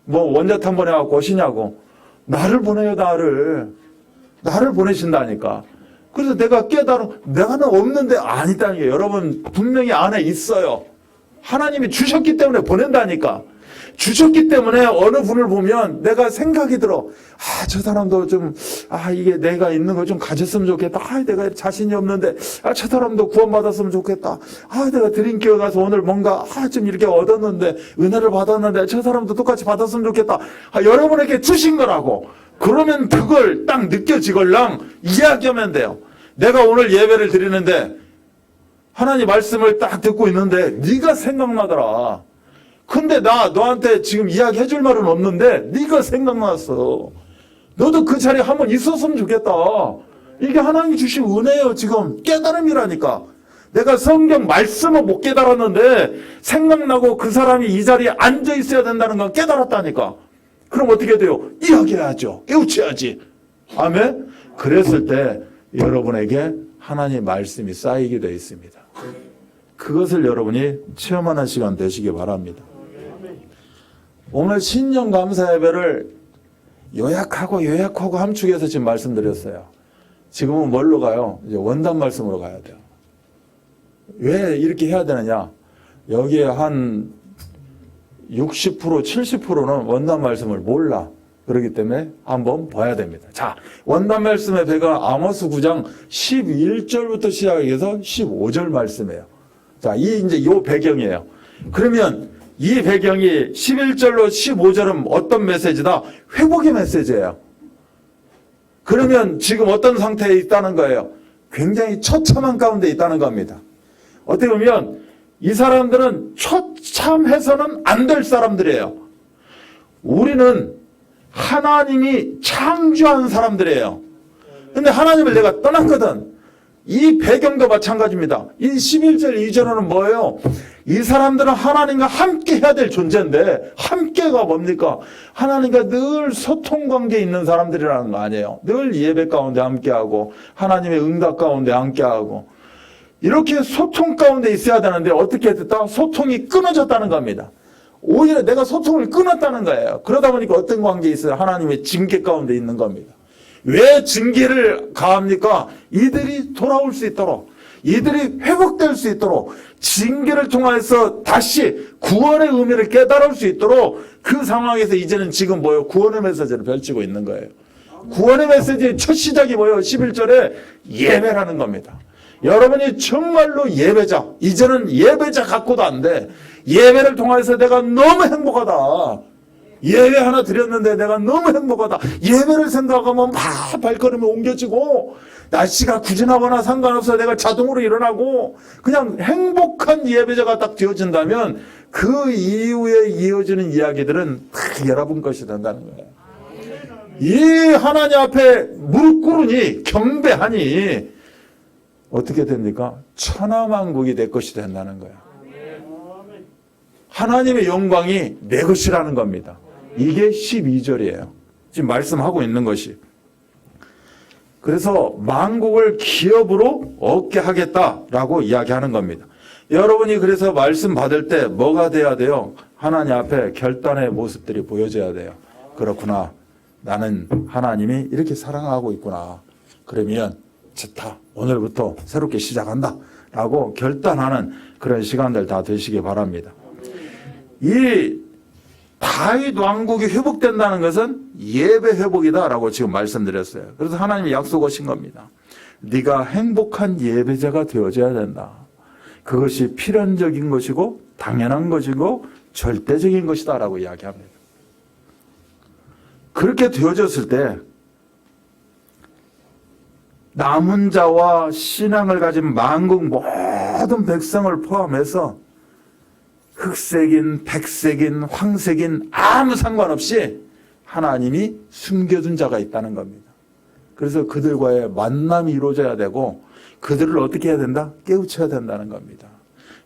Speaker 1: 뭐 원자탄 보내갖고 오시냐고. 나를 보내요. 나를 보내신다니까. 그래서 내가 내가는 없는데 아니다니까. 여러분 분명히 안에 있어요. 하나님이 주셨기 때문에 보낸다니까. 주셨기 때문에 어느 분을 보면 내가 생각이 들어. 저 사람도 좀, 이게 내가 있는 거 좀 가졌으면 좋겠다. 내가 자신이 없는데, 저 사람도 구원받았으면 좋겠다. 내가 드림교회 가서 오늘 뭔가, 좀 이렇게 얻었는데, 은혜를 받았는데, 저 사람도 똑같이 받았으면 좋겠다. 여러분에게 주신 거라고. 그러면 그걸 딱 느껴지걸랑 이야기하면 돼요. 내가 오늘 예배를 드리는데, 하나님 말씀을 딱 듣고 있는데, 네가 생각나더라. 근데 너한테 지금 이야기해 줄 말은 없는데 네가 생각났어. 너도 그 자리에 한번 있었으면 좋겠다. 이게 하나님이 주신 은혜예요. 지금 깨달음이라니까. 내가 성경 말씀을 못 깨달았는데 생각나고 그 사람이 이 자리에 앉아 있어야 된다는 건 깨달았다니까. 그럼 어떻게 돼요? 이야기해야죠. 깨우쳐야지. 아멘? 그랬을 때 여러분에게 하나님의 말씀이 쌓이게 되어 있습니다. 그것을 여러분이 체험하는 시간 되시기 바랍니다. 오늘 신년 감사 예배를 요약하고 함축해서 지금 말씀드렸어요. 지금은 뭘로 가요? 이제 원단 말씀으로 가야 돼요. 왜 이렇게 해야 되느냐? 여기에 한 60%, 70%는 원단 말씀을 몰라. 그렇기 때문에 한번 봐야 됩니다. 자, 원단 말씀의 배가 아모스 9장 11절부터 시작해서 15절 말씀이에요. 자, 이제 요 배경이에요. 그러면 이 배경이 11절로 15절은 어떤 메시지다? 회복의 메시지예요. 그러면 지금 어떤 상태에 있다는 거예요? 굉장히 처참한 가운데 있다는 겁니다. 어떻게 보면 이 사람들은 처참해서는 안 될 사람들이에요. 우리는 하나님이 창조한 사람들이에요. 근데 하나님을 내가 떠났거든. 이 배경도 마찬가지입니다. 이 11절 2절은 뭐예요? 이 사람들은 하나님과 함께 해야 될 존재인데 함께가 뭡니까? 하나님과 늘 소통관계에 있는 사람들이라는 거 아니에요. 늘 예배 가운데 함께하고 하나님의 응답 가운데 함께하고 이렇게 소통 가운데 있어야 되는데 어떻게 됐다? 소통이 끊어졌다는 겁니다. 오히려 내가 소통을 끊었다는 거예요. 그러다 보니까 어떤 관계에 있어요? 하나님의 징계 가운데 있는 겁니다. 왜 징계를 가합니까? 이들이 돌아올 수 있도록, 이들이 회복될 수 있도록, 징계를 통해서 다시 구원의 의미를 깨달을 수 있도록 그 상황에서 이제는 지금 뭐예요? 구원의 메시지를 펼치고 있는 거예요. 구원의 메시지의 첫 시작이 뭐예요? 11절에 예배라는 겁니다. 여러분이 정말로 예배자, 이제는 예배자 갖고도 안 돼. 예배를 통해서 내가 너무 행복하다. 예배 하나 드렸는데 내가 너무 행복하다. 예배를 생각하면 막 발걸음이 옮겨지고 날씨가 구진하거나 상관없어 내가 자동으로 일어나고 그냥 행복한 예배자가 딱 되어진다면 그 이후에 이어지는 이야기들은 다 여러분 것이 된다는 거예요. 이 하나님 앞에 무릎 꿇으니 경배하니 어떻게 됩니까? 천하만국이 내 것이 된다는 거예요. 하나님의 영광이 내 것이라는 겁니다. 이게 12절이에요. 지금 말씀하고 있는 것이. 그래서 만국을 기업으로 얻게 하겠다라고 이야기하는 겁니다. 여러분이 그래서 말씀 받을 때 뭐가 돼야 돼요? 하나님 앞에 결단의 모습들이 보여져야 돼요. 그렇구나. 나는 하나님이 이렇게 사랑하고 있구나. 그러면 좋다. 오늘부터 새롭게 시작한다. 라고 결단하는 그런 시간들 다 되시기 바랍니다. 이 다윗 왕국이 회복된다는 것은 예배 회복이다라고 지금 말씀드렸어요. 그래서 하나님이 약속하신 겁니다. 네가 행복한 예배자가 되어져야 된다. 그것이 필연적인 것이고 당연한 것이고 절대적인 것이다 라고 이야기합니다. 그렇게 되어졌을 때 남은 자와 신앙을 가진 만국 모든 백성을 포함해서 흑색인 백색인 황색인 아무 상관없이 하나님이 숨겨둔 자가 있다는 겁니다. 그래서 그들과의 만남이 이루어져야 되고 그들을 어떻게 해야 된다? 깨우쳐야 된다는 겁니다.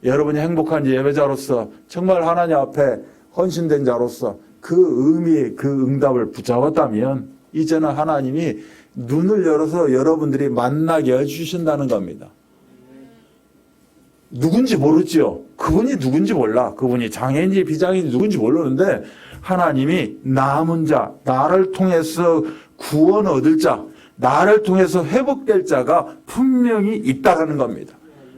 Speaker 1: 여러분이 행복한 예배자로서 정말 하나님 앞에 헌신된 자로서 그 의미, 그 응답을 붙잡았다면 이제는 하나님이 눈을 열어서 여러분들이 만나게 해주신다는 겁니다. 누군지 모르지요. 그분이 누군지 몰라. 그분이 장애인지 비장애인지 누군지 모르는데 하나님이 남은 자, 나를 통해서 구원 얻을 자, 나를 통해서 회복될 자가 분명히 있다라는 겁니다.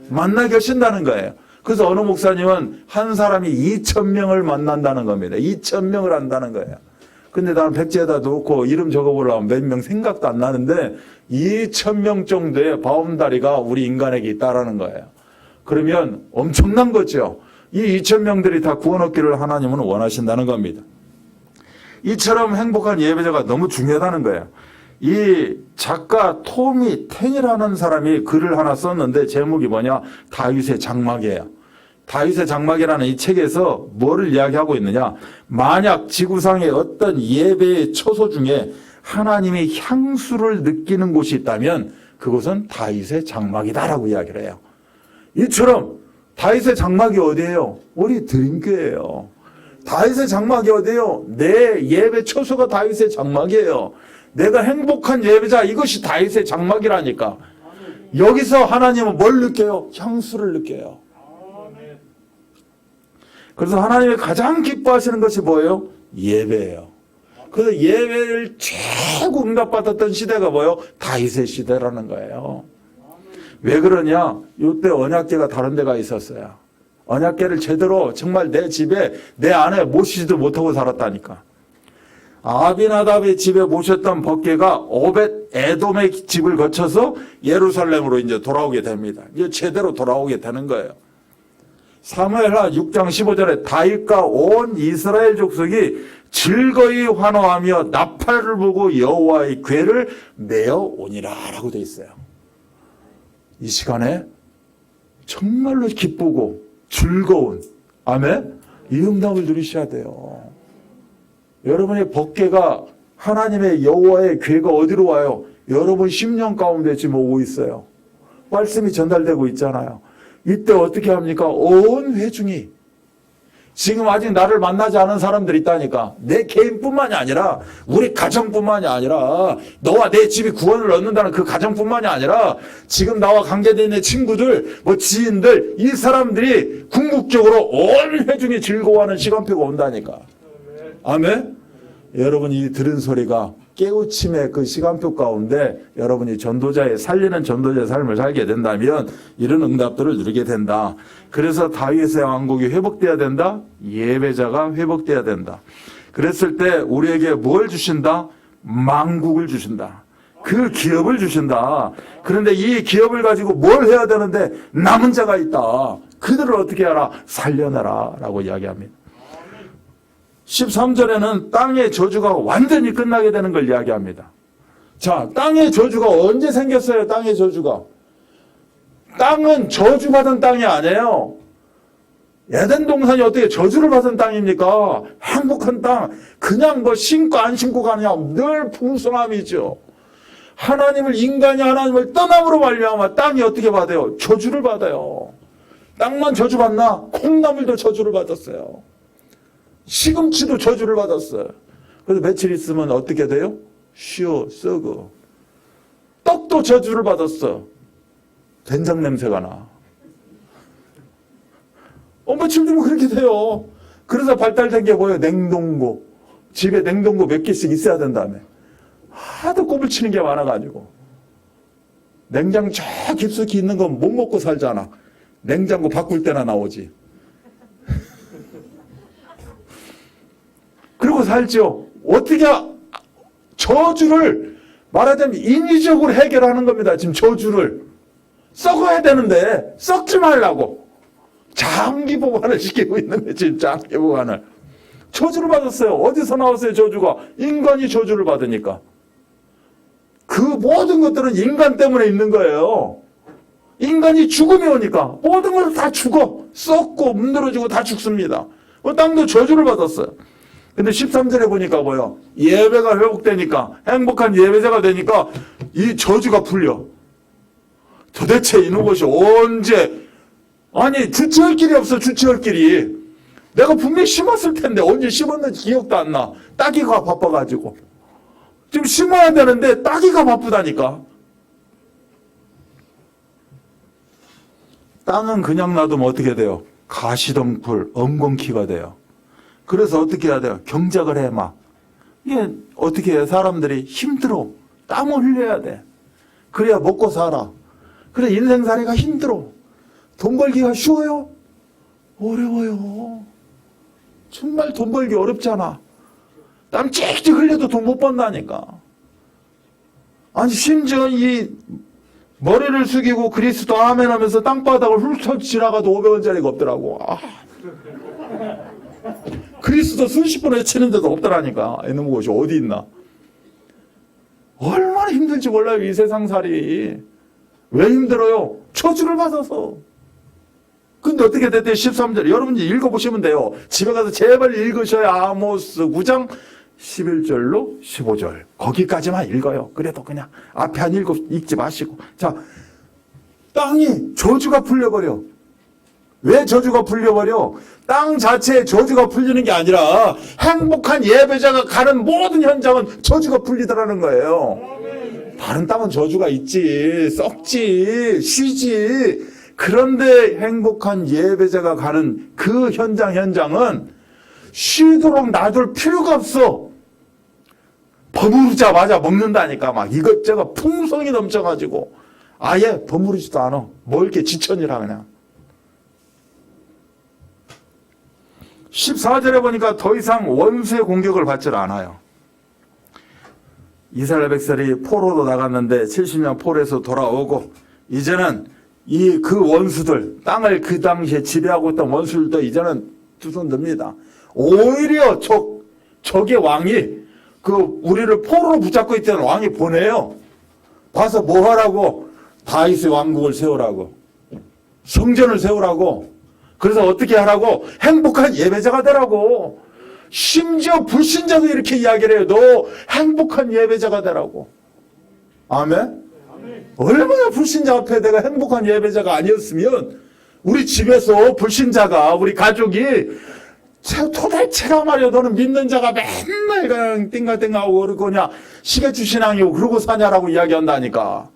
Speaker 1: 만나게 하신다는 거예요. 그래서 어느 목사님은 한 사람이 2,000명을 만난다는 겁니다. 2,000명을 한다는 거예요. 근데 나는 백지에다 놓고 이름 적어보려면 몇 명 생각도 안 나는데 2,000명 정도의 바운다리가 우리 인간에게 있다라는 거예요. 그러면 엄청난 거죠. 이 2,000명들이 다 구원 얻기를 하나님은 원하신다는 겁니다. 이처럼 행복한 예배자가 너무 중요하다는 거예요. 이 작가 토미 텐이라는 사람이 글을 하나 썼는데 제목이 뭐냐? 다윗의 장막이에요. 다윗의 장막이라는 이 책에서 뭐를 이야기하고 있느냐? 만약 지구상의 어떤 예배의 처소 중에 하나님의 향수를 느끼는 곳이 있다면 그곳은 다윗의 장막이다라고 이야기를 해요. 이처럼 다윗의 장막이 어디예요? 우리 드림교회예요. 다윗의 장막이 어디예요? 내 예배 처소가 다윗의 장막이에요. 내가 행복한 예배자, 이것이 다윗의 장막이라니까. 여기서 하나님은 뭘 느껴요? 향수를 느껴요. 그래서 하나님이 가장 기뻐하시는 것이 뭐예요? 예배예요. 그래서 예배를 최고 응답받았던 시대가 뭐예요? 다윗의 시대라는 거예요. 왜 그러냐? 이때 언약궤가 다른 데가 있었어요. 언약궤를 제대로 정말 내 집에 내 안에 모시지도 못하고 살았다니까. 아비나답의 집에 모셨던 법궤가 오벳 에돔의 집을 거쳐서 예루살렘으로 이제 돌아오게 됩니다. 이제 제대로 돌아오게 되는 거예요. 사무엘하 6장 15절에 다윗과 온 이스라엘 족속이 즐거이 환호하며 나팔을 불고 여호와의 궤를 메어 오니라라고 돼 있어요. 이 시간에 정말로 기쁘고 즐거운 아멘? 이 응답을 누리셔야 돼요. 여러분의 법궤가 하나님의 여호와의 궤가 어디로 와요? 여러분 심령 가운데 지금 오고 있어요. 말씀이 전달되고 있잖아요. 이때 어떻게 합니까? 온 회중이 지금 아직 나를 만나지 않은 사람들이 있다니까. 내 개인뿐만이 아니라 우리 가정뿐만이 아니라 너와 내 집이 구원을 얻는다는 그 가정뿐만이 아니라 지금 나와 관계된 내 친구들, 뭐 지인들, 이 사람들이 궁극적으로 온 회중이 즐거워하는 시간표가 온다니까. 아멘? 여러분이 들은 소리가 깨우침의 그 시간표 가운데 여러분이 전도자의 살리는 전도자의 삶을 살게 된다면 이런 응답들을 누리게 된다. 그래서 다윗의 왕국이 회복돼야 된다. 예배자가 회복돼야 된다. 그랬을 때 우리에게 뭘 주신다? 만국을 주신다. 그 기업을 주신다. 그런데 이 기업을 가지고 뭘 해야 되는데 남은 자가 있다. 그들을 어떻게 하라? 살려내라 라고 이야기합니다. 13절에는 땅의 저주가 완전히 끝나게 되는 걸 이야기합니다. 자, 땅의 저주가 언제 생겼어요? 땅의 저주가. 땅은 저주받은 땅이 아니에요. 에덴 동산이 어떻게 저주를 받은 땅입니까? 행복한 땅. 그냥 뭐 신고 안 신고가 아니라 늘 풍성함이죠. 하나님을 인간이 하나님을 떠남으로 말미암아 땅이 어떻게 받아요? 저주를 받아요. 땅만 저주받나? 콩나물도 저주를 받았어요. 시금치도 저주를 받았어요. 그래서 며칠 있으면 어떻게 돼요? 쉬어, 썩어. 떡도 저주를 받았어. 된장 냄새가 나. 며칠 뒤면 그렇게 돼요. 그래서 발달된 게 뭐예요? 냉동고. 집에 냉동고 몇 개씩 있어야 된다며. 하도 꼽을 치는 게 많아가지고. 냉장 저 깊숙이 있는 건 못 먹고 살잖아. 냉장고 바꿀 때나 나오지. 그리고 살죠. 어떻게 저주를 말하자면 인위적으로 해결하는 겁니다. 지금 저주를. 썩어야 되는데 썩지 말라고. 장기 보관을 시키고 있는 거예요. 지금 장기 보관을. 저주를 받았어요. 어디서 나왔어요 저주가? 인간이 저주를 받으니까. 그 모든 것들은 인간 때문에 있는 거예요. 인간이 죽음이 오니까 모든 걸 다 죽어. 썩고 문드러지고 다 죽습니다. 땅도 저주를 받았어요. 근데 13절에 보니까 뭐요? 예배가 회복되니까, 행복한 예배자가 되니까 이 저주가 풀려. 도대체 이놈것이 언제, 아니 주체할 길이 없어. 주체할 길이. 내가 분명히 심었을 텐데 언제 심었는지 기억도 안 나. 따기가 바빠가지고. 지금 심어야 되는데 따기가 바쁘다니까. 땅은 그냥 놔두면 어떻게 돼요? 가시덩굴, 엉겅퀴가 돼요. 그래서 어떻게 해야 돼요? 경작을 해, 막. 이게 어떻게 해요? 사람들이 힘들어. 땀을 흘려야 돼. 그래야 먹고 살아. 그래, 인생살이가 힘들어. 돈 벌기가 쉬워요? 어려워요. 정말 돈 벌기 어렵잖아. 땀 찍찍 흘려도 돈 못 번다니까. 아니, 심지어 이 머리를 숙이고 그리스도 아멘 하면서 땅바닥을 훑어 지나가도 500원짜리가 없더라고. 아. 그리스도 수십 번 외치는 데도 없더라니까. 이놈의 곳이 어디 있나. 얼마나 힘들지 몰라요. 이 세상살이. 왜 힘들어요? 저주를 받아서. 근데 어떻게 됐대요? 13절. 여러분이 읽어보시면 돼요. 집에 가서 제발 읽으셔야 아모스 9장 11절로 15절. 거기까지만 읽어요. 그래도 그냥 앞에 안 읽지 마시고. 자, 땅이 저주가 풀려버려. 왜 저주가 풀려버려? 땅 자체에 저주가 풀리는 게 아니라 행복한 예배자가 가는 모든 현장은 저주가 풀리더라는 거예요. 다른 땅은 저주가 있지, 썩지, 쉬지. 그런데 행복한 예배자가 가는 그 현장은 쉬도록 놔둘 필요가 없어. 버무르자마자 먹는다니까. 막 이것저것 풍성이 넘쳐가지고 아예 버무르지도 않아. 뭐 이렇게 지천이라 그냥. 14절에 보니까 더 이상 원수의 공격을 받질 않아요. 이스라엘 백성이 포로로 나갔는데 70년 포로에서 돌아오고 이제는 그 원수들, 땅을 그 당시에 지배하고 있던 원수들도 이제는 두 손 듭니다. 오히려 적의 왕이 우리를 포로로 붙잡고 있던 왕이 보내요. 봐서 뭐 하라고? 다윗의 왕국을 세우라고. 성전을 세우라고. 그래서 어떻게 하라고? 행복한 예배자가 되라고. 심지어 불신자도 이렇게 이야기를 해요. 너 행복한 예배자가 되라고. 아멘? 얼마나 불신자 앞에 내가 행복한 예배자가 아니었으면 우리 집에서 불신자가 우리 가족이 도대체가 말이야 너는 믿는 자가 맨날 그냥 띵가띵가하고 그러고 그냥 시계추신앙이고 그러고 사냐라고 이야기한다니까.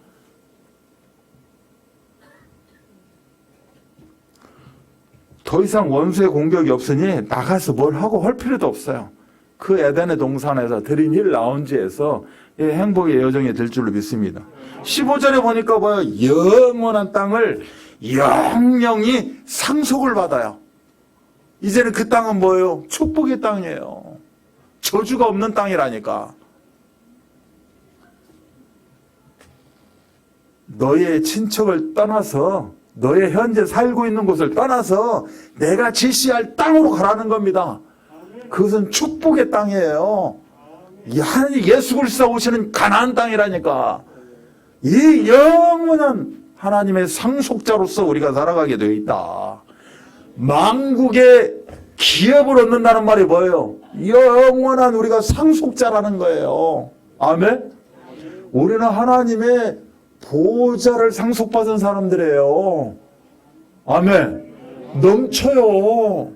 Speaker 1: 더 이상 원수의 공격이 없으니 나가서 뭘 하고 할 필요도 없어요. 그 에덴의 동산에서 드린 라운지에서 행복의 여정이 될 줄로 믿습니다. 15절에 보니까 뭐야? 영원한 땅을 영영이 상속을 받아요. 이제는 그 땅은 뭐예요? 축복의 땅이에요. 저주가 없는 땅이라니까. 너의 친척을 떠나서 너의 현재 살고 있는 곳을 떠나서 내가 지시할 땅으로 가라는 겁니다. 그것은 축복의 땅이에요. 하나님 예수 그리스도가 오시는 가나안 땅이라니까. 이 영원한 하나님의 상속자로서 우리가 살아가게 되어 있다. 만국의 기업을 얻는다는 말이 뭐예요? 영원한 우리가 상속자라는 거예요. 아멘? 우리는 하나님의 보좌를 상속받은 사람들이에요. 아멘. 넘쳐요.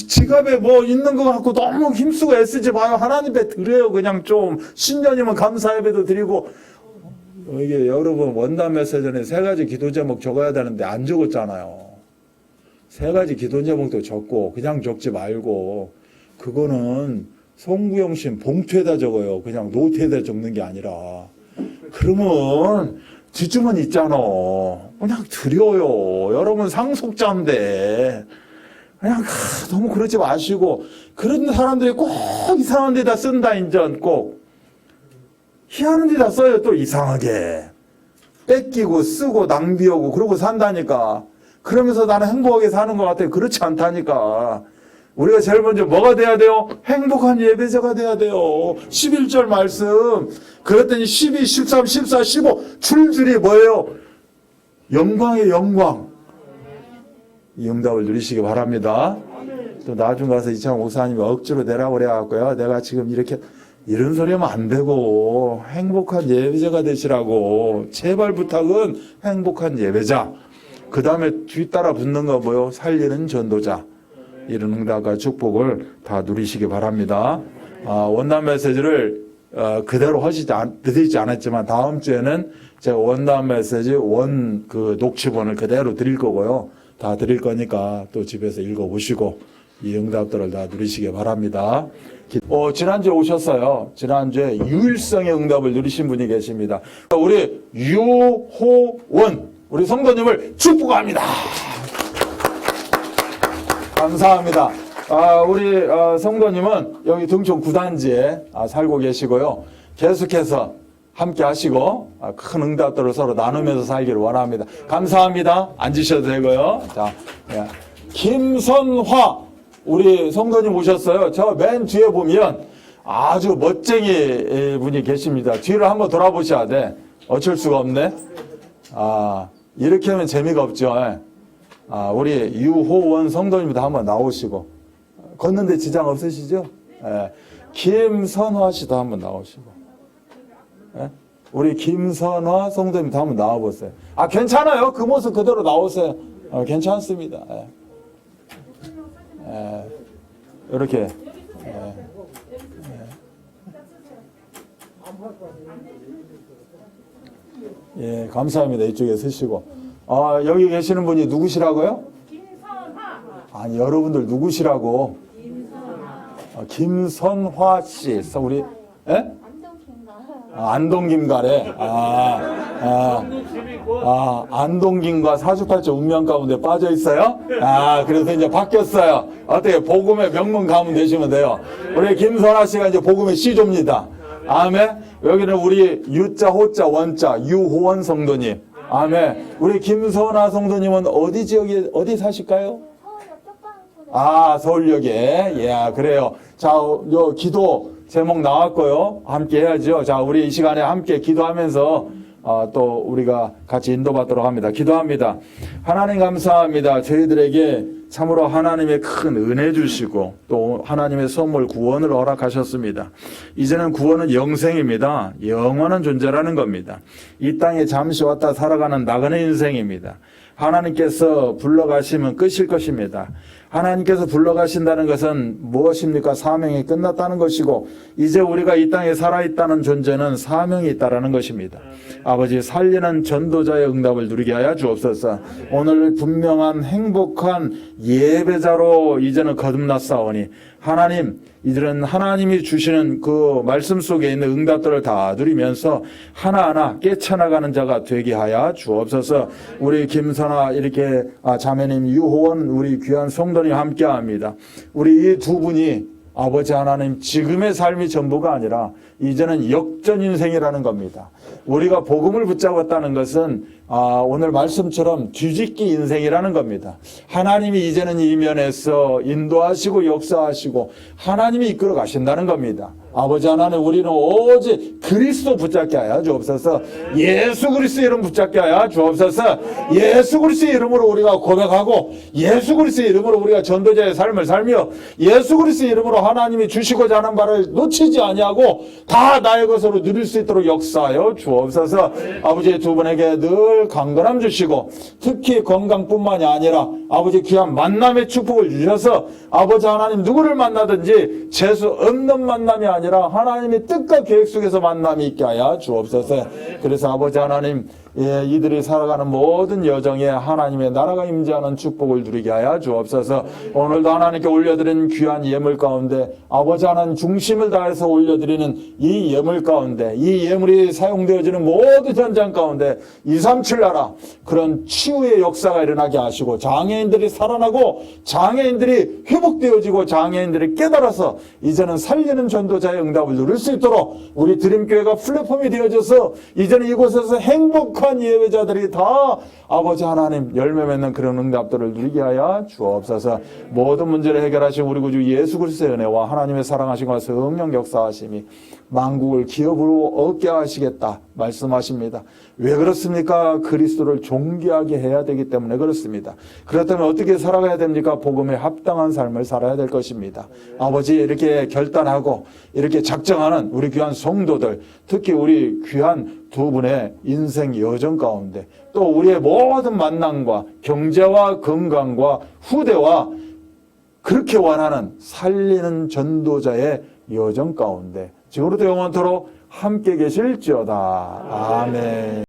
Speaker 1: 지갑에 뭐 있는 거 갖고 너무 힘쓰고 애쓰지 마요. 하나님께 드려요. 그냥 좀 신년이면 감사 예배도 드리고. 이게 여러분 원단 메시지는 3가지 기도 제목 적어야 되는데 안 적었잖아요. 3가지 기도 제목도 적고 그냥 적지 말고 그거는 송구영신 봉투에다 적어요. 그냥 노트에다 적는 게 아니라. 그러면 뒷주머니 있잖아. 그냥 드려요. 여러분 상속자인데 그냥 너무 그러지 마시고. 그런 사람들이 꼭 이상한 데다 쓴다. 인전 꼭 희한한 데다 써요. 또 이상하게 뺏기고 쓰고 낭비하고 그러고 산다니까. 그러면서 나는 행복하게 사는 것 같아요. 그렇지 않다니까. 우리가 제일 먼저 뭐가 돼야 돼요? 행복한 예배자가 돼야 돼요. 11절 말씀. 그랬더니 12, 13, 14, 15 줄줄이 뭐예요? 영광의 영광. 이 응답을 누리시기 바랍니다. 또 나중 가서 이창호 목사님이 억지로 내라고 그래갖고요. 내가 지금 이렇게 이런 소리 하면 안 되고 행복한 예배자가 되시라고. 제발 부탁은 행복한 예배자. 그 다음에 뒤따라 붙는 거 뭐요? 살리는 전도자. 이런 응답과 축복을 다 누리시기 바랍니다. 원단 메시지를 그대로 드리지 않았지만 다음 주에는 제가 원단 메시지 그 녹취본을 그대로 드릴 거고요. 다 드릴 거니까 또 집에서 읽어보시고 이 응답들을 다 누리시기 바랍니다. 지난주에 오셨어요. 지난주에 유일성의 응답을 누리신 분이 계십니다. 우리 유호원 우리 성도님을 축복합니다. 감사합니다. 우리 성도님은 여기 등촌 9단지에 살고 계시고요. 계속해서 함께 하시고 큰 응답들을 서로 나누면서 살기를 원합니다. 감사합니다. 앉으셔도 되고요. 자, 김선화 우리 성도님 오셨어요. 저 맨 뒤에 보면 아주 멋쟁이 분이 계십니다. 뒤를 한번 돌아보셔야 돼. 어쩔 수가 없네. 이렇게 하면 재미가 없죠. 우리 유호원 성도님도 한번 나오시고 걷는데 지장 없으시죠? 김선화 씨도 한번 나오시고 우리 김선화 성도님도 한번 나와보세요. 괜찮아요. 그 모습 그대로 나오세요. 괜찮습니다. 이렇게 감사합니다. 이쪽에 서시고 여기 계시는 분이 누구시라고요? 김선화. 아니 여러분들 누구시라고? 김선화 씨. 우리 안동김가래. 안동김과 사주팔자 운명 가운데 빠져 있어요? 그래서 이제 바뀌었어요. 어떻게 복음의 명문 가면 되시면 돼요. 우리 김선화 씨가 이제 복음의 시조입니다. 아멘. 여기는 우리 유자, 호자, 원자, 유호원 성도님. 아멘. 우리 김선화 성도님은 어디 지역에 어디 사실까요? 서울역에. 그래요. 자, 요 기도 제목 나왔고요. 함께 해야죠. 자, 우리 이 시간에 함께 기도하면서 또 우리가 같이 인도받도록 합니다. 기도합니다. 하나님 감사합니다. 저희들에게 참으로 하나님의 큰 은혜 주시고 또 하나님의 선물 구원을 허락하셨습니다. 이제는 구원은 영생입니다. 영원한 존재라는 겁니다. 이 땅에 잠시 왔다 살아가는 나그네 인생입니다. 하나님께서 불러가시면 끝일 것입니다. 하나님께서 불러가신다는 것은 무엇입니까? 사명이 끝났다는 것이고 이제 우리가 이 땅에 살아있다는 존재는 사명이 있다는 것입니다. 아버지 살리는 전도자의 응답을 누리게 하여 주옵소서. 오늘 분명한 행복한 예배자로 이제는 거듭났사오니 하나님 이들은 하나님이 주시는 그 말씀 속에 있는 응답들을 다 누리면서 하나하나 깨쳐나가는 자가 되게 하여 주옵소서. 우리 김선아 이렇게 자매님 유호원 우리 귀한 성도님 함께합니다. 우리 이 두 분이 아버지 하나님 지금의 삶이 전부가 아니라 이제는 역전 인생이라는 겁니다. 우리가 복음을 붙잡았다는 것은 오늘 말씀처럼 뒤집기 인생이라는 겁니다. 하나님이 이제는 이면에서 인도하시고 역사하시고 하나님이 이끌어 가신다는 겁니다. 아버지 하나님 우리는 오직 그리스도 붙잡게 하여 주옵소서. 예수 그리스도의 이름 붙잡게 하여 주옵소서. 예수 그리스도의 이름으로 우리가 고백하고 예수 그리스도의 이름으로 우리가 전도자의 삶을 살며 예수 그리스도의 이름으로 하나님이 주시고자 하는 바를 놓치지 아니하고 다 나의 것으로 누릴 수 있도록 역사하여 주옵소서. 아버지 두 분에게 늘 강건함 주시고 특히 건강뿐만이 아니라 아버지 귀한 만남의 축복을 주셔서 아버지 하나님 누구를 만나든지 재수 없는 만남이 아니라 하나님의 뜻과 계획 속에서 만남이 있게 하여 주옵소서. 그래서 아버지 하나님 예, 이들이 살아가는 모든 여정에 하나님의 나라가 임재하는 축복을 누리게 하여 주옵소서. 오늘도 하나님께 올려드린 귀한 예물 가운데 아버지 하나님 중심을 다해서 올려드리는 이 예물 가운데 이 예물이 사용되어지는 모든 현장 가운데 237 나라 그런 치유의 역사가 일어나게 하시고 장애인들이 살아나고 장애인들이 회복되어지고 장애인들이 깨달아서 이제는 살리는 전도자의 응답을 누릴 수 있도록 우리 드림교회가 플랫폼이 되어져서 이제는 이곳에서 행복한 예배자들이 다 아버지 하나님 열매 맺는 그런 응답들을 누리게 하여 주옵소서. 모든 문제를 해결하신 우리 구주 예수 그리스도의 은혜와 하나님의 사랑하심과 성령 역사하심이 만국을 기업으로 얻게 하시겠다 말씀하십니다. 왜 그렇습니까? 그리스도를 존귀하게 해야 되기 때문에 그렇습니다. 그렇다면 어떻게 살아가야 됩니까? 복음에 합당한 삶을 살아야 될 것입니다. 아버지 이렇게 결단하고 이렇게 작정하는 우리 귀한 성도들, 특히 우리 귀한 두 분의 인생 여정 가운데 또 우리의 모든 만남과 경제와 건강과 후대와 그렇게 원하는 살리는 전도자의 여정 가운데 지금부터 영원토록 함께 계실지어다. 아멘.